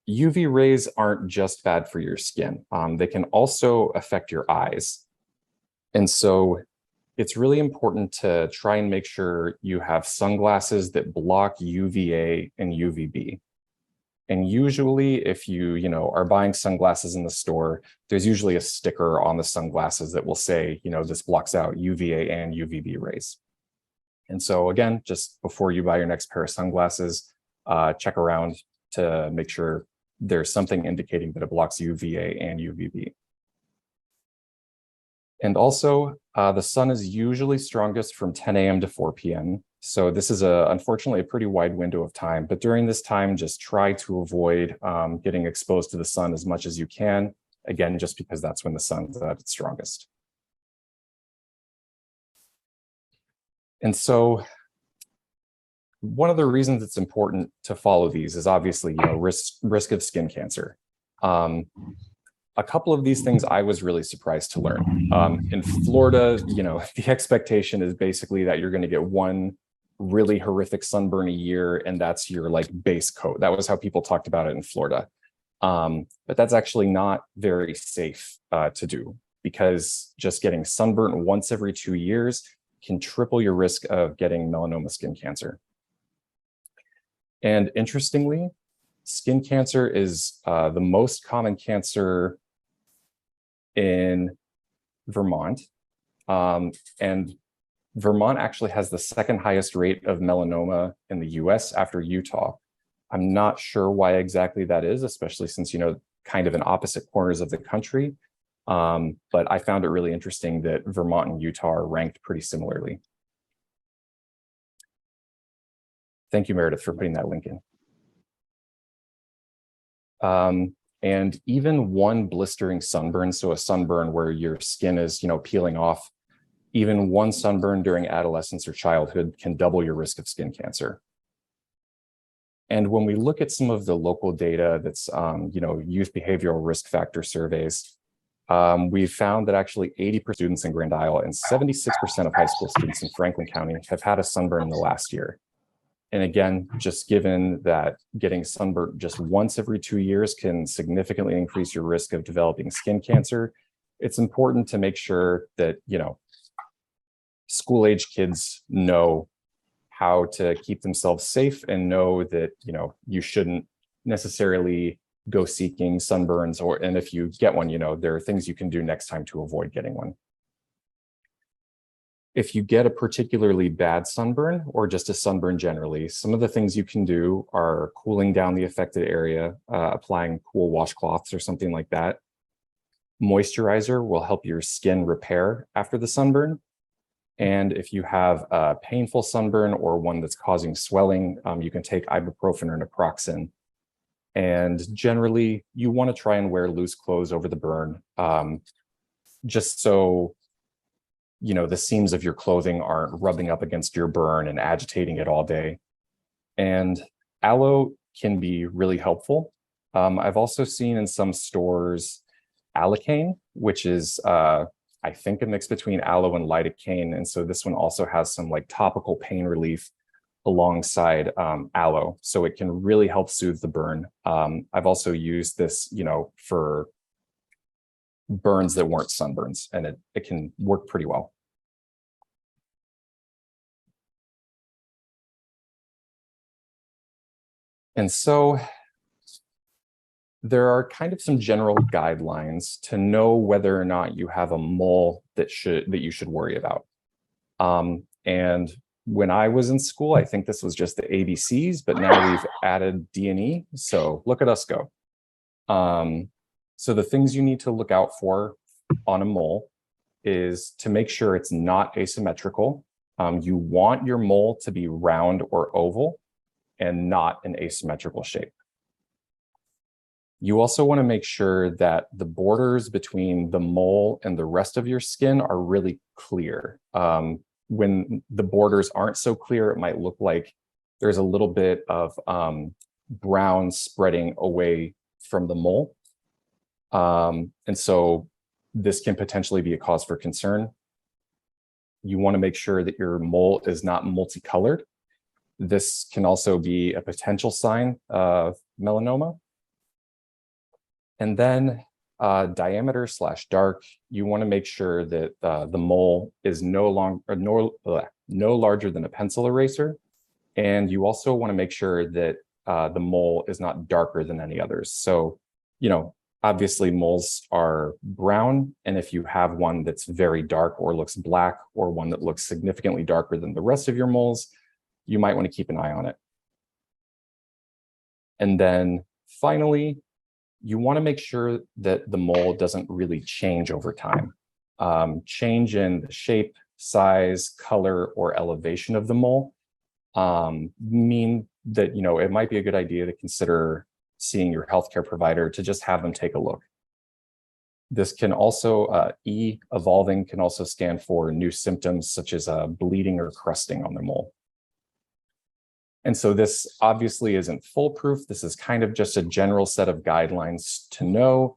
UV rays aren't just bad for your skin. They can also affect your eyes. And so it's really important to try and make sure you have sunglasses that block UVA and UVB. And usually if you are buying sunglasses in the store, there's usually a sticker on the sunglasses that will say, this blocks out UVA and UVB rays. And so again, just before you buy your next pair of sunglasses, check around to make sure there's something indicating that it blocks UVA and UVB. And also, the sun is usually strongest from 10 a.m. to 4 p.m. So this is unfortunately a pretty wide window of time, but during this time, just try to avoid getting exposed to the sun as much as you can. Again, just because that's when the sun's at its strongest. And so one of the reasons it's important to follow these is obviously, risk of skin cancer. a couple of these things I was really surprised to learn. In Florida, you know, the expectation is basically that you're going to get one really horrific sunburn a year, and that's your like base coat. That was how people talked about it in Florida. But that's actually not very safe to do, because just getting sunburnt once every 2 years can triple your risk of getting melanoma skin cancer. And interestingly, skin cancer is the most common cancer in Vermont. And Vermont actually has the second highest rate of melanoma in the US after Utah. I'm not sure why exactly that is, especially since, you know, kind of in opposite corners of the country. But I found it really interesting that Vermont and Utah are ranked pretty similarly. Thank you, Meredith, for putting that link in. And even one blistering sunburn, so a sunburn where your skin is, you know, peeling off, even one sunburn during adolescence or childhood can double your risk of skin cancer. And when we look at some of the local data that's, you know, youth behavioral risk factor surveys, we've found that actually 80% of students in Grand Isle and 76% of high school students in Franklin County have had a sunburn in the last year. And again, just given that getting sunburned just once every 2 years can significantly increase your risk of developing skin cancer, it's important to make sure that, you know, school-age kids know how to keep themselves safe and know that, you know, you shouldn't necessarily go seeking sunburns, and if you get one, you know, there are things you can do next time to avoid getting one. If you get a particularly bad sunburn or just a sunburn generally, some of the things you can do are cooling down the affected area, applying cool washcloths or something like that. Moisturizer will help your skin repair after the sunburn. And if you have a painful sunburn or one that's causing swelling, you can take ibuprofen or naproxen. And generally, you want to try and wear loose clothes over the burn, just so, you know, the seams of your clothing aren't rubbing up against your burn and agitating it all day. And aloe can be really helpful. I've also seen in some stores Alicaine, which is, I think, a mix between aloe and lidocaine. And so this one also has some like topical pain relief alongside aloe. So it can really help soothe the burn. I've also used this, you know, for burns that weren't sunburns, and it can work pretty well. And so there are kind of some general guidelines to know whether or not you have a mole that you should worry about. And when I was in school, I think this was just the ABCs, but now we've added D&E. So look at us go. So the things you need to look out for on a mole is to make sure it's not asymmetrical. You want your mole to be round or oval and not an asymmetrical shape. You also want to make sure that the borders between the mole and the rest of your skin are really clear. When the borders aren't so clear, it might look like there's a little bit of brown spreading away from the mole. And so this can potentially be a cause for concern. You want to make sure that your mole is not multicolored. This can also be a potential sign of melanoma. And then diameter / dark, you want to make sure that the mole is no larger than a pencil eraser. And you also want to make sure that the mole is not darker than any others. So, you know, obviously moles are brown. And if you have one that's very dark or looks black, or one that looks significantly darker than the rest of your moles, you might want to keep an eye on it. And then finally, you want to make sure that the mole doesn't really change over time. Change in the shape, size, color, or elevation of the mole mean that, you know, it might be a good idea to consider seeing your healthcare provider to just have them take a look. This can also, evolving can also stand for new symptoms such as bleeding or crusting on the mole. And so this obviously isn't foolproof. This is kind of just a general set of guidelines to know,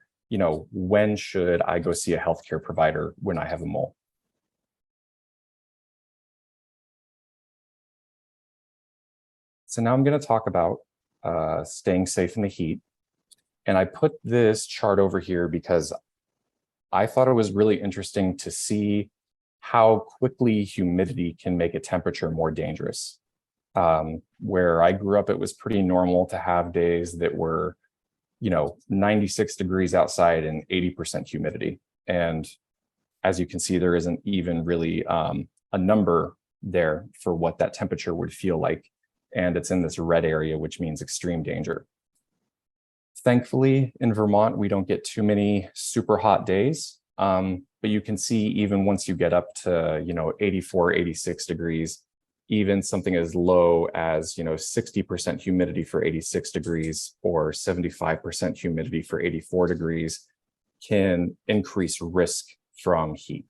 when should I go see a healthcare provider when I have a mole? So now I'm going to talk about staying safe in the heat. And I put this chart over here because I thought it was really interesting to see how quickly humidity can make a temperature more dangerous. Where I grew up, it was pretty normal to have days that were, 96 degrees outside and 80% humidity. And as you can see, there isn't even really a number there for what that temperature would feel like. And it's in this red area, which means extreme danger. Thankfully, in Vermont, we don't get too many super hot days. But you can see even once you get up to, 84, 86 degrees, even something as low as, 60% humidity for 86 degrees or 75% humidity for 84 degrees can increase risk from heat.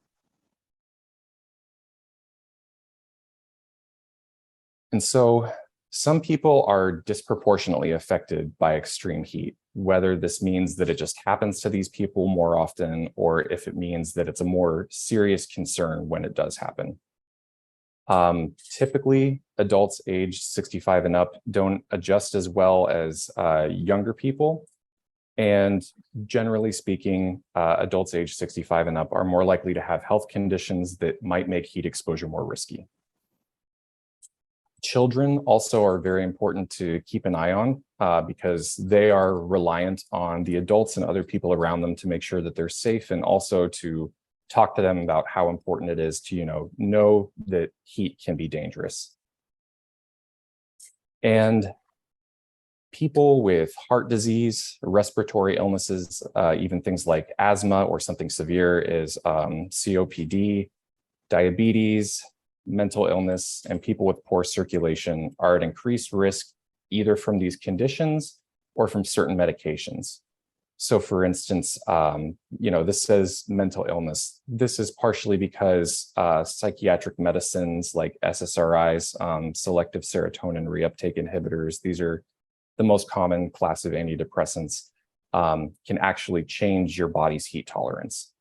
And so some people are disproportionately affected by extreme heat, whether this means that it just happens to these people more often, or if it means that it's a more serious concern when it does happen. Typically, adults age 65 and up don't adjust as well as younger people. And generally speaking, adults age 65 and up are more likely to have health conditions that might make heat exposure more risky. Children also are very important to keep an eye on because they are reliant on the adults and other people around them to make sure that they're safe, and also to talk to them about how important it is to, know that heat can be dangerous. And people with heart disease, respiratory illnesses, even things like asthma or something severe is COPD, diabetes, mental illness, and people with poor circulation are at increased risk either from these conditions or from certain medications. So for instance, this says mental illness. This is partially because psychiatric medicines like SSRIs, selective serotonin reuptake inhibitors, these are the most common class of antidepressants, can actually change your body's heat tolerance.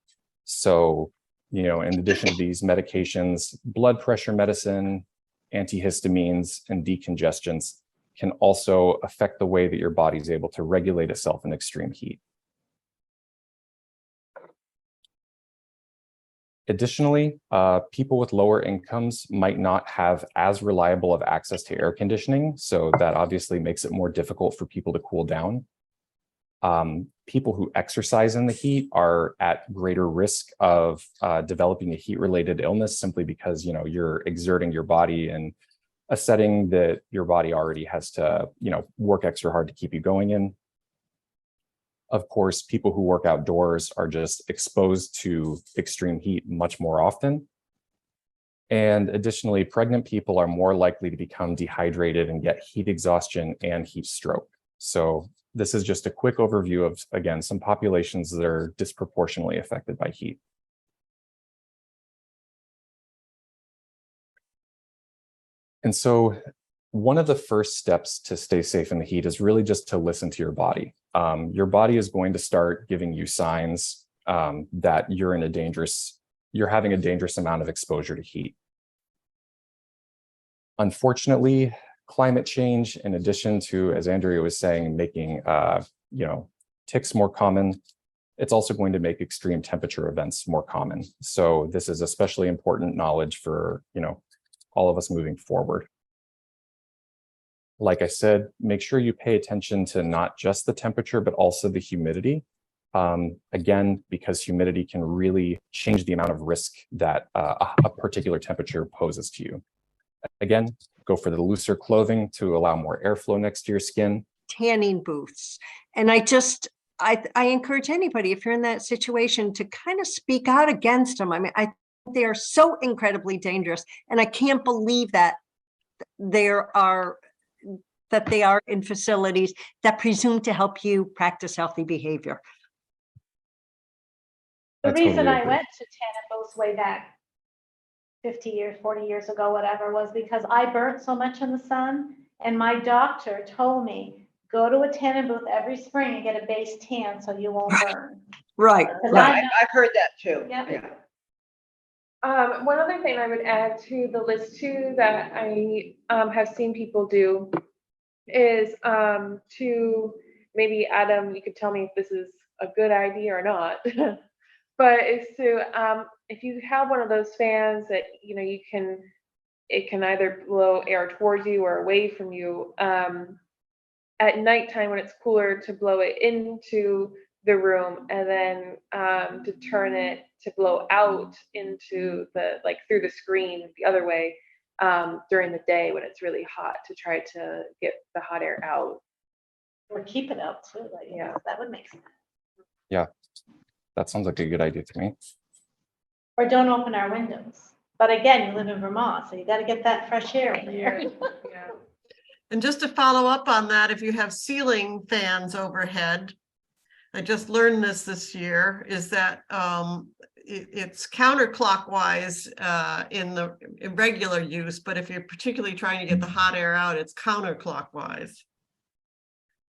So, in addition to these medications, blood pressure medicine, antihistamines, and decongestants can also affect the way that your body is able to regulate itself in extreme heat. Additionally, people with lower incomes might not have as reliable of access to air conditioning, so that obviously makes it more difficult for people to cool down. People who exercise in the heat are at greater risk of developing a heat-related illness simply because, you're exerting your body in a setting that your body already has to, work extra hard to keep you going in. Of course, people who work outdoors are just exposed to extreme heat much more often. And additionally, pregnant people are more likely to become dehydrated and get heat exhaustion and heat stroke. So this is just a quick overview of, again, some populations that are disproportionately affected by heat. And so one of the first steps to stay safe in the heat is really just to listen to your body. Your body is going to start giving you signs that you're having a dangerous amount of exposure to heat. Unfortunately, climate change, in addition to, as Andrea was saying, making ticks more common, it's also going to make extreme temperature events more common. So this is especially important knowledge for all of us moving forward. Like I said, make sure you pay attention to not just the temperature, but also the humidity. Again, because humidity can really change the amount of risk that a particular temperature poses to you. Again, go for the looser clothing to allow more airflow next to your skin.
Tanning booths. And I encourage anybody, if you're in that situation, to kind of speak out against them. I mean, they are so incredibly dangerous. And I can't believe that they are in facilities that presume to help you practice healthy behavior.
The reason
totally
I
agree.
went to tanning booths way back 50 years, 40 years ago, whatever, was because I burnt so much in the sun, and my doctor told me, go to a tanning booth every spring and get a base tan so you won't burn.
Right,
Because
right.
I know-
I've heard that too.
Yeah.
One other thing I would add to the list too that I have seen people do is to maybe Adam, you could tell me if this is a good idea or not, but is to if you have one of those fans that it can either blow air towards you or away from you. At nighttime when it's cooler, to blow it into the room, and then to turn it to blow out into the through the screen the other way during the day when it's really hot, to try to get the hot air out.
Or keep it out too,
Yeah.
that would make sense.
Yeah, that sounds like a good idea to me.
Or don't open our windows. But again, you live in Vermont, so you got to get that fresh air in there.
Yeah.
And just to follow up on that, if you have ceiling fans overhead, I just learned this year, is that it's counterclockwise in regular use, but if you're particularly trying to get the hot air out, it's counterclockwise.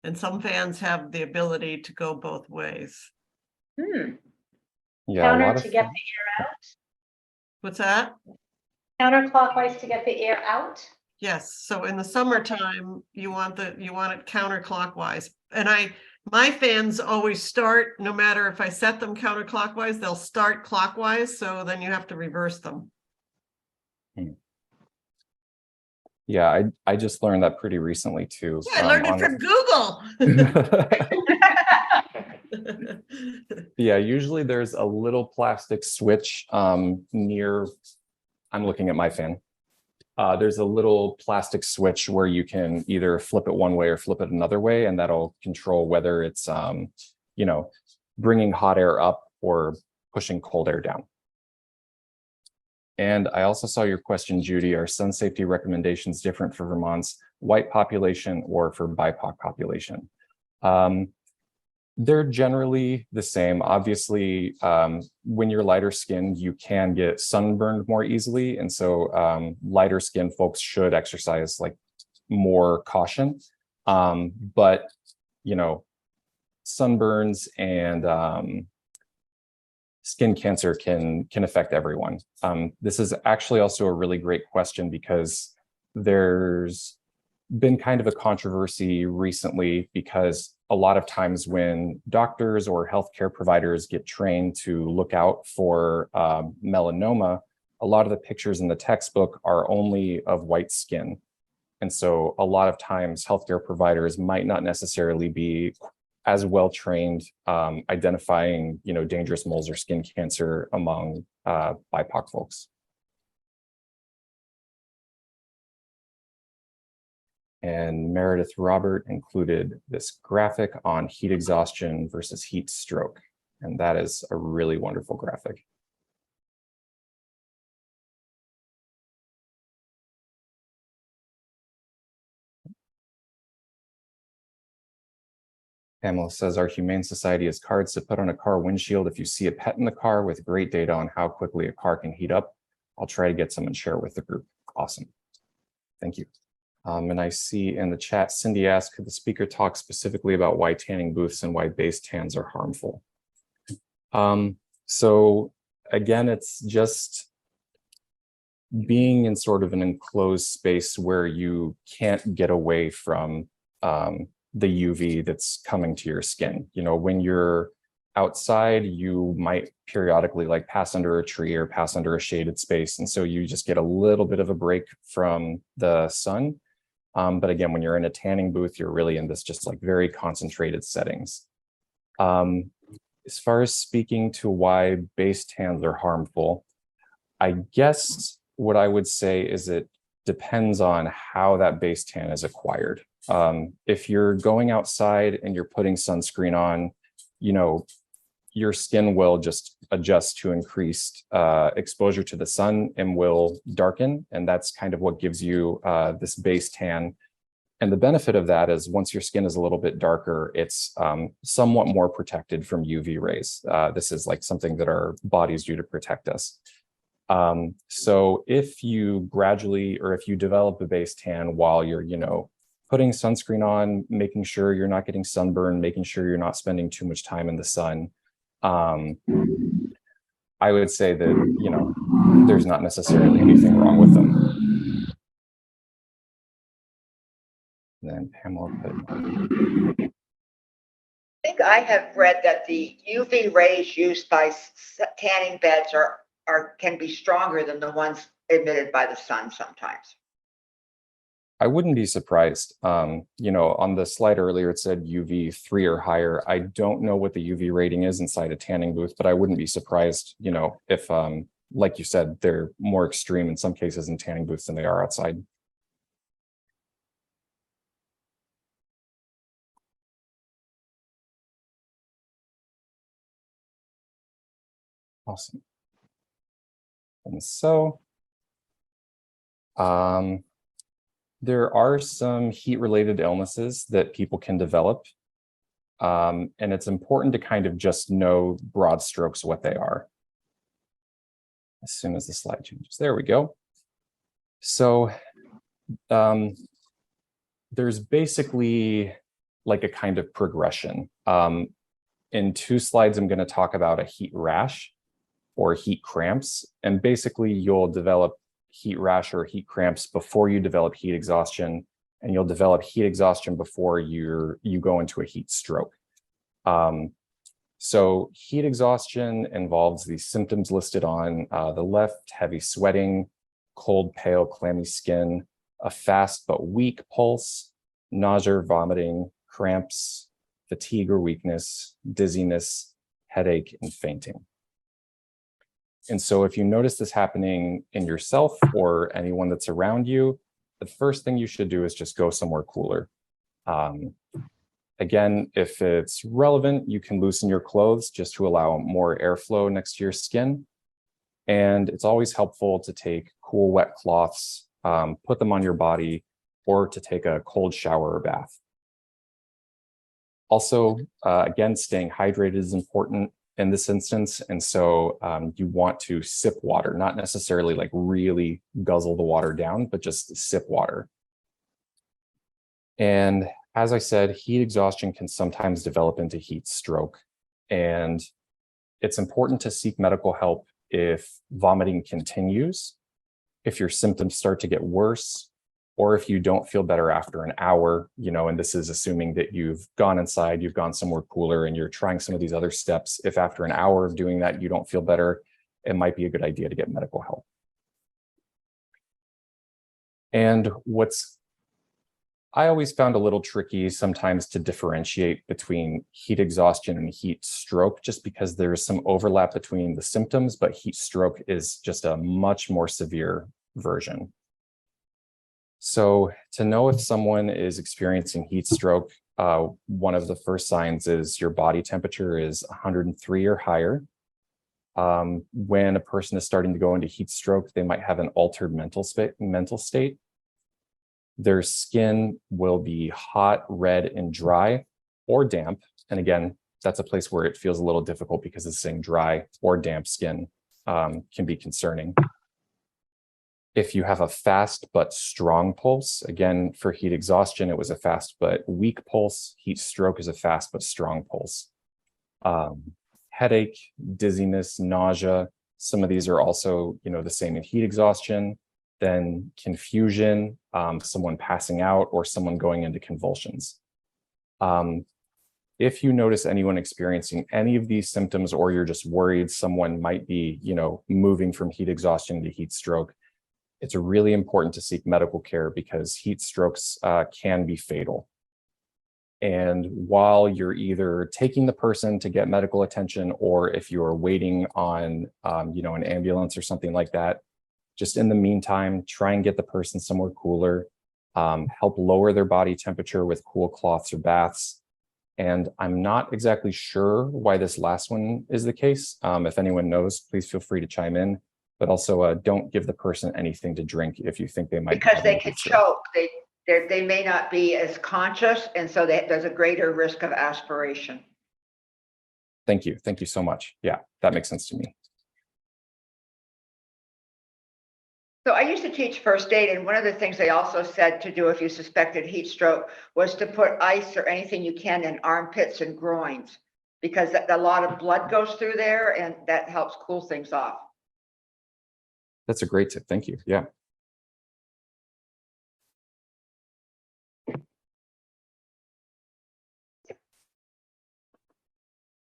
And some fans have the ability to go both ways.
Yeah, a
Counter
lot
to
of
get the air out.
What's that?
Counterclockwise to get the air out.
Yes, so in the summertime, you want it counterclockwise. And my fans always start, no matter if I set them counterclockwise, they'll start clockwise, so then you have to reverse them.
Yeah, I just learned that pretty recently too.
Yeah, I learned it from Google.
Yeah, usually there's a little plastic switch near, I'm looking at my fan. There's a little plastic switch where you can either flip it one way or flip it another way, and that'll control whether it's, bringing hot air up or pushing cold air down. And I also saw your question, Judy, are sun safety recommendations different for Vermont's white population or for BIPOC population? They're generally the same. Obviously, when you're lighter skinned, you can get sunburned more easily. And so lighter skinned folks should exercise more caution. But, sunburns and skin cancer can affect everyone. This is actually also a really great question because there's been kind of a controversy recently, because a lot of times when doctors or healthcare providers get trained to look out for melanoma, a lot of the pictures in the textbook are only of white skin. And so a lot of times healthcare providers might not necessarily be as well trained identifying, dangerous moles or skin cancer among BIPOC folks. And Meredith Robert included this graphic on heat exhaustion versus heat stroke. And that is a really wonderful graphic. Pamela says, our Humane Society has cards to put on a car windshield if you see a pet in the car, with great data on how quickly a car can heat up. I'll try to get some and share with the group. Awesome. Thank you. And I see in the chat, Cindy asked, could the speaker talk specifically about why tanning booths and why base tans are harmful? So again, it's just being in sort of an enclosed space where you can't get away from the UV that's coming to your skin. When you're outside, you might periodically pass under a tree or pass under a shaded space. And so you just get a little bit of a break from the sun. But again, when you're in a tanning booth, you're really in this just very concentrated settings. As far as speaking to why base tans are harmful, I guess what I would say is it depends on how that base tan is acquired. If you're going outside and you're putting sunscreen on, your skin will just adjust to increased exposure to the sun and will darken. And that's kind of what gives you this base tan. And the benefit of that is once your skin is a little bit darker, it's somewhat more protected from UV rays. This is something that our bodies do to protect us. So if you gradually, or if you develop a base tan while you're, putting sunscreen on, making sure you're not getting sunburned, making sure you're not spending too much time in the sun. I would say that, you know, there's not necessarily anything wrong with them. And then Pamela put,
I think I have read that the UV rays used by tanning beds can be stronger than the ones emitted by the sun sometimes.
I wouldn't be surprised. You know, on the slide earlier, it said UV 3 or higher. I don't know what the UV rating is inside a tanning booth, but I wouldn't be surprised, you know, if, like you said, they're more extreme in some cases in tanning booths than they are outside. Awesome. And so, there are some heat-related illnesses that people can develop. And it's important to kind of just know broad strokes what they are. As soon as the slide changes, there we go. So there's basically like a kind of progression. In 2 slides, I'm going to talk about a heat rash or heat cramps. And basically you'll develop heat rash or heat cramps before you develop heat exhaustion, and you'll develop heat exhaustion before you go into a heat stroke. So heat exhaustion involves the symptoms listed on the left: heavy sweating, cold, pale, clammy skin, a fast but weak pulse, nausea, vomiting, cramps, fatigue or weakness, dizziness, headache, and fainting. And so if you notice this happening in yourself or anyone that's around you, the first thing you should do is just go somewhere cooler. Again, if it's relevant, you can loosen your clothes just to allow more airflow next to your skin. And it's always helpful to take cool, wet cloths, put them on your body, or to take a cold shower or bath. Also, again, staying hydrated is important in this instance. And so you want to sip water, not necessarily like really guzzle the water down, but just sip water. And as I said, heat exhaustion can sometimes develop into heat stroke. And it's important to seek medical help if vomiting continues, if your symptoms start to get worse, or if you don't feel better after an hour, you know, and this is assuming that you've gone inside, you've gone somewhere cooler, and you're trying some of these other steps. If after an hour of doing that, you don't feel better, it might be a good idea to get medical help. And I always found a little tricky sometimes to differentiate between heat exhaustion and heat stroke, just because there's some overlap between the symptoms, but heat stroke is just a much more severe version. So to know if someone is experiencing heat stroke, one of the first signs is your body temperature is 103 or higher. When a person is starting to go into heat stroke, they might have an altered mental state. Their skin will be hot, red, and dry, or damp. And again, that's a place where it feels a little difficult because it's saying dry or damp skin can be concerning. If you have a fast but strong pulse, again, for heat exhaustion, it was a fast but weak pulse. Heat stroke is a fast but strong pulse. Headache, dizziness, nausea, some of these are also, you know, the same in heat exhaustion. Then confusion, someone passing out, or someone going into convulsions. If you notice anyone experiencing any of these symptoms, or you're just worried someone might be, you know, moving from heat exhaustion to heat stroke, it's really important to seek medical care because heat strokes can be fatal. And while you're either taking the person to get medical attention, or if you're waiting on, you know, an ambulance or something like that, just in the meantime, try and get the person somewhere cooler, help lower their body temperature with cool cloths or baths. And I'm not exactly sure why this last one is the case. If anyone knows, please feel free to chime in. But also don't give the person anything to drink if you think they might.
Because they can choke. They may not be as conscious, and so there's a greater risk of aspiration.
Thank you. Thank you so much. Yeah, that makes sense to me.
So I used to teach first aid, and one of the things they also said to do if you suspected heat stroke was to put ice or anything you can in armpits and groins, because a lot of blood goes through there and that helps cool things off.
That's a great tip. Thank you. Yeah.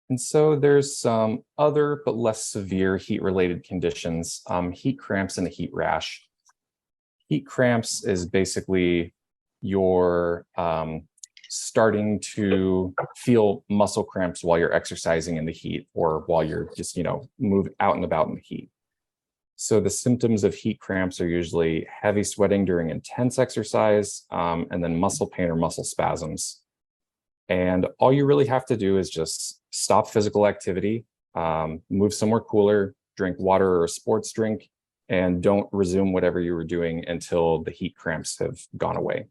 And so there's some other but less severe heat-related conditions, heat cramps and a heat rash. Heat cramps is basically you're starting to feel muscle cramps while you're exercising in the heat or while you're just, move out and about in the heat. So the symptoms of heat cramps are usually heavy sweating during intense exercise, and then muscle pain or muscle spasms. And all you really have to do is just stop physical activity, move somewhere cooler, drink water or a sports drink, and don't resume whatever you were doing until the heat cramps have gone away.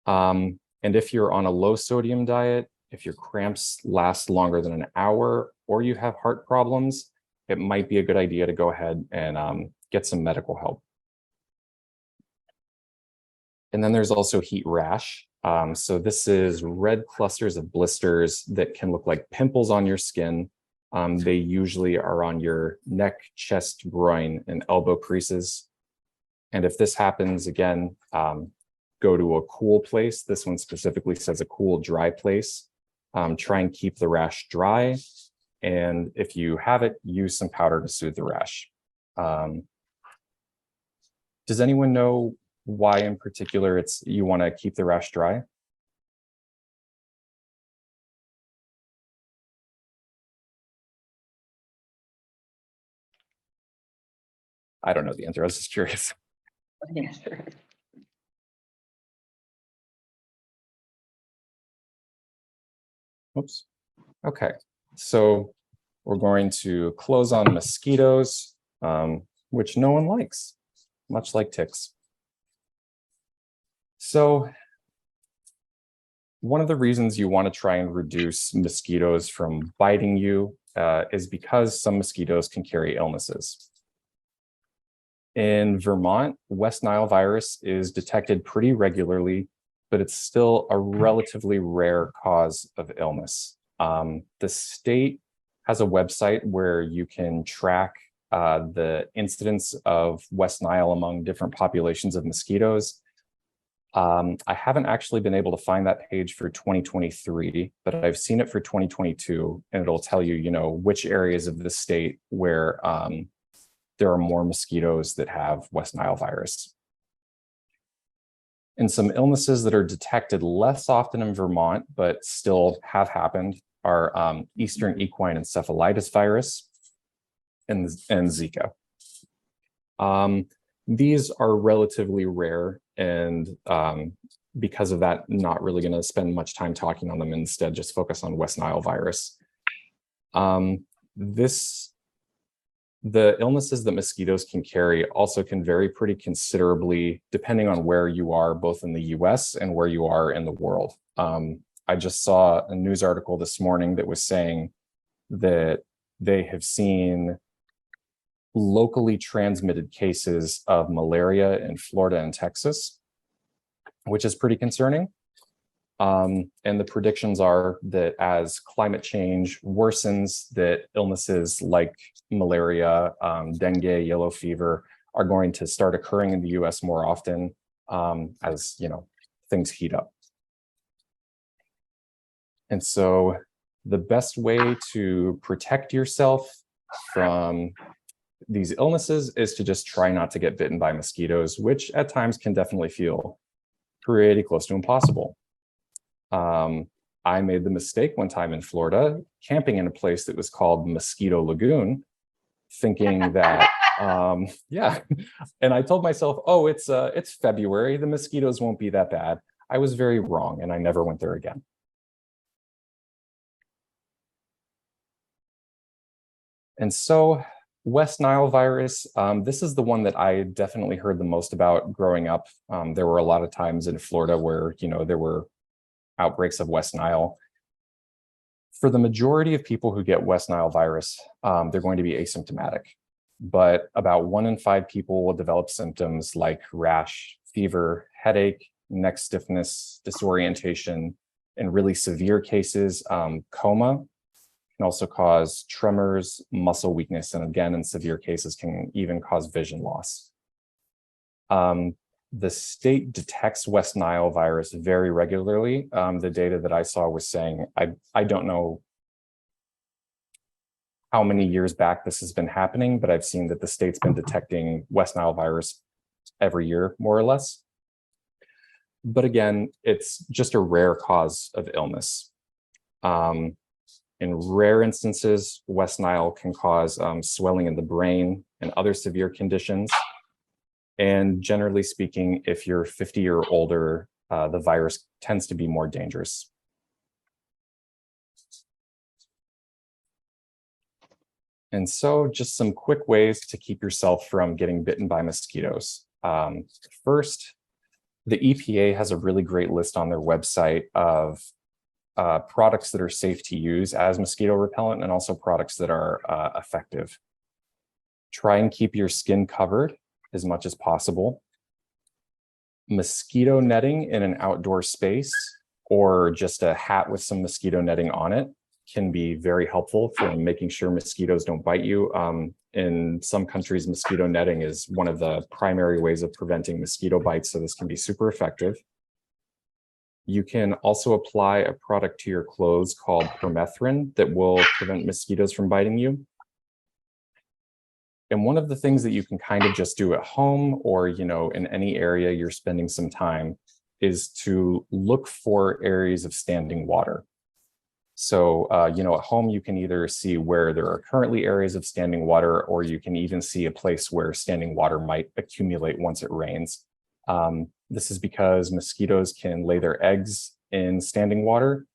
And if you're on a low sodium diet, if your cramps last longer than an hour, or you have heart problems, it might be a good idea to go ahead and get some medical help. And then there's also heat rash. So this is red clusters of blisters that can look like pimples on your skin. They usually are on your neck, chest, groin, and elbow creases. And if this happens again, go to a cool place. This one specifically says a cool, dry place. Try and keep the rash dry. And if you have it, use some powder to soothe the rash. Does anyone know why in particular you want to keep the rash dry? I don't know the answer. I was just curious.
Yes.
Oops. Okay. So we're going to close on mosquitoes, which no one likes, much like ticks. So one of the reasons you want to try and reduce mosquitoes from biting you is because some mosquitoes can carry illnesses. In Vermont, West Nile virus is detected pretty regularly, but it's still a relatively rare cause of illness. The state has a website where you can track the incidence of West Nile among different populations of mosquitoes. I haven't actually been able to find that page for 2023, but I've seen it for 2022, and it'll tell you, which areas of the state where there are more mosquitoes that have West Nile virus. And some illnesses that are detected less often in Vermont, but still have happened, are Eastern equine encephalitis virus and Zika. These are relatively rare, and because of that, not really going to spend much time talking on them, instead just focus on West Nile virus. The illnesses that mosquitoes can carry also can vary pretty considerably depending on where you are, both in the US and where you are in the world. I just saw a news article this morning that was saying that they have seen locally transmitted cases of malaria in Florida and Texas, which is pretty concerning. And the predictions are that as climate change worsens, that illnesses like malaria, dengue, yellow fever are going to start occurring in the US more often as things heat up. And so the best way to protect yourself from these illnesses is to just try not to get bitten by mosquitoes, which at times can definitely feel pretty close to impossible. I made the mistake one time in Florida, camping in a place that was called Mosquito Lagoon, thinking that, yeah. And I told myself, oh, it's February, the mosquitoes won't be that bad. I was very wrong, and I never went there again. And so West Nile virus, this is the one that I definitely heard the most about growing up. There were a lot of times in Florida where, there were outbreaks of West Nile. For the majority of people who get West Nile virus, they're going to be asymptomatic. but about 1 in 5 people will develop symptoms like rash, fever, headache, neck stiffness, disorientation. In really severe cases, coma can also cause tremors, muscle weakness, and again, in severe cases, can even cause vision loss. The state detects West Nile virus very regularly. The data that I saw was saying, I don't know how many years back this has been happening, but I've seen that the state's been detecting West Nile virus every year, more or less. But again, it's just a rare cause of illness. In rare instances, West Nile can cause swelling in the brain and other severe conditions. And generally speaking, if you're 50 or older, the virus tends to be more dangerous. And so just some quick ways to keep yourself from getting bitten by mosquitoes. First, the EPA has a really great list on their website of products that are safe to use as mosquito repellent and also products that are effective. Try and keep your skin covered as much as possible. Mosquito netting in an outdoor space or just a hat with some mosquito netting on it can be very helpful for making sure mosquitoes don't bite you. In some countries, mosquito netting is one of the primary ways of preventing mosquito bites, so this can be super effective. You can also apply a product to your clothes called permethrin that will prevent mosquitoes from biting you. And one of the things that you can kind of just do at home or, in any area you're spending some time is to look for areas of standing water. So, at home, you can either see where there are currently areas of standing water, or you can even see a place where standing water might accumulate once it rains. This is because mosquitoes can lay their eggs in standing water.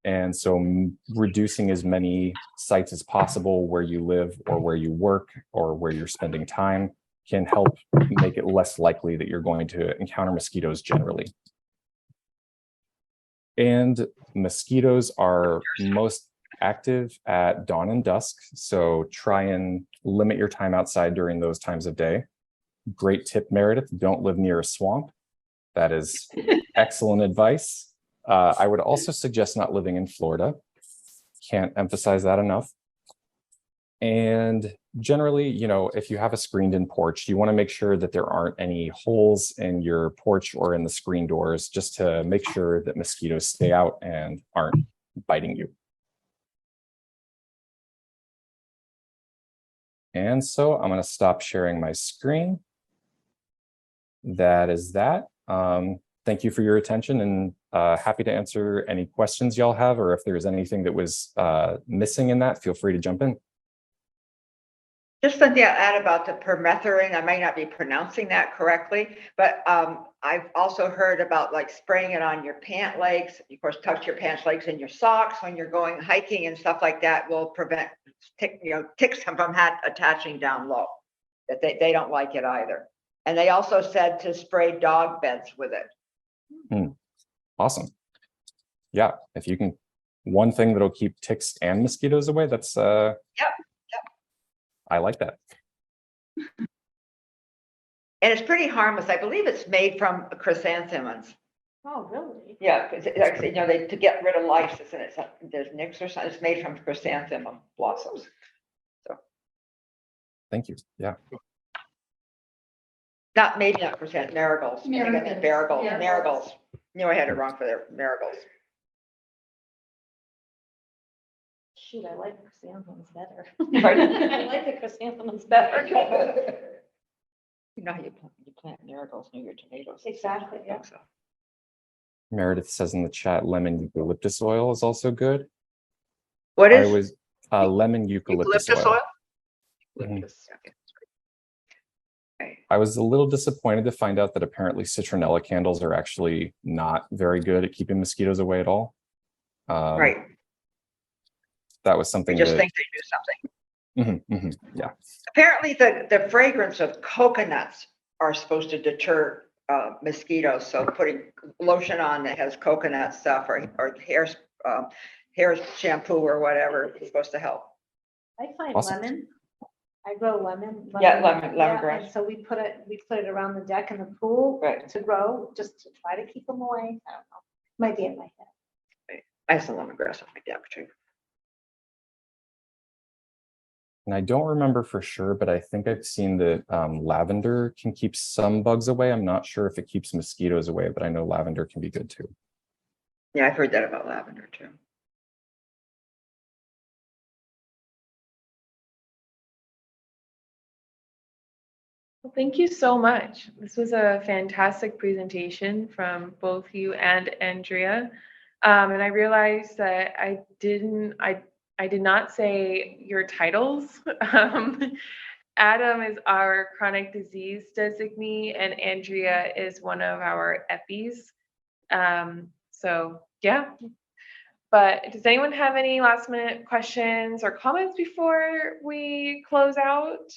And so reducing as many sites as possible where you live or where you work or where you're spending time can help make it less likely that you're going to encounter mosquitoes generally. And mosquitoes are most active at dawn and dusk, so try and limit your time outside during those times of day. Great tip, Meredith, don't live near a swamp. That is excellent advice. I would also suggest not living in Florida. Can't emphasize that enough. And generally, if you have a screened-in porch, you want to make sure that there aren't any holes in your porch or in the screen doors, just to make sure that mosquitoes stay out and aren't biting you. And so I'm going to stop sharing my screen. That is that. Thank you for your attention, and happy to answer any questions y'all have, or if there's anything that was missing in that, feel free to jump in.
Just something to add about the permethrin. I might not be pronouncing that correctly, but I've also heard about like spraying it on your pant legs. Of course, touch your pants legs and your socks when you're going hiking and stuff like that will prevent ticks from attaching down low. That they don't like it either. And they also said to spray dog beds with it.
Awesome. Yeah, if you can, one thing that'll keep ticks and mosquitoes away, that's
Yep.
I like that.
And it's pretty harmless. I believe it's made from chrysanthemums.
Oh, really?
Yeah, because actually, to get rid of lice, isn't it? There's nicks or something. It's made from chrysanthemum blossoms. So.
Thank you. Yeah.
Maybe not chrysanthemum, marigolds. Marigolds. I had it wrong for their marigolds.
Shoot, I like chrysanthemums better.
Pardon?
I like the chrysanthemums better.
You know how you plant marigolds near your tomatoes.
Exactly, yeah.
So.
Meredith says in the chat, lemon eucalyptus oil is also good.
What is?
Lemon eucalyptus oil.
Eucalyptus. Okay.
I was a little disappointed to find out that apparently citronella candles are actually not very good at keeping mosquitoes away at all.
Right.
That was something.
I just think they do something.
Yeah.
Apparently, the fragrance of coconuts are supposed to deter mosquitoes. So putting lotion on that has coconut stuff or hair shampoo or whatever is supposed to help.
I find
Awesome.
lemon. I grow lemon.
Yeah,
yeah,
lemongrass.
and so we put it around the deck in the pool
Right.
to grow, just to try to keep them away. I don't know. Might be in my head.
I have some lemongrass on my deck too.
And I don't remember for sure, but I think I've seen that lavender can keep some bugs away. I'm not sure if it keeps mosquitoes away, but I know lavender can be good too.
Yeah, I've heard that about lavender too.
Well, thank you so much. This was a fantastic presentation from both you and Andrea. And I realized that I did not say your titles. Adam is our chronic disease designee, and Andrea is one of our EPIs. So yeah. But does anyone have any last minute questions or comments before we close out?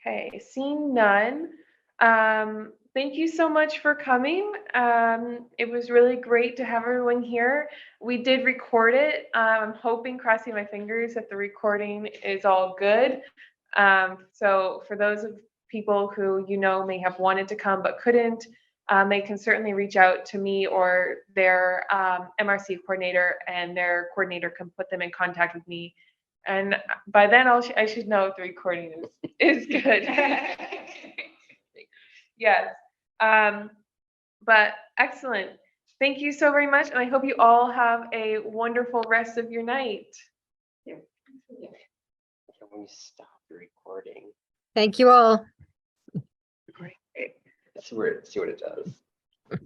Okay, seeing none. Thank you so much for coming. It was really great to have everyone here. We did record it. I'm hoping, crossing my fingers, that the recording is all good. So for those of people who may have wanted to come but couldn't, they can certainly reach out to me or their MRC coordinator, and their coordinator can put them in contact with me. And by then I should know if the recording is good. Yes. But excellent. Thank you so very much. And I hope you all have a wonderful rest of your night.
When you stop the recording,
Thank you all.
great. See what it does.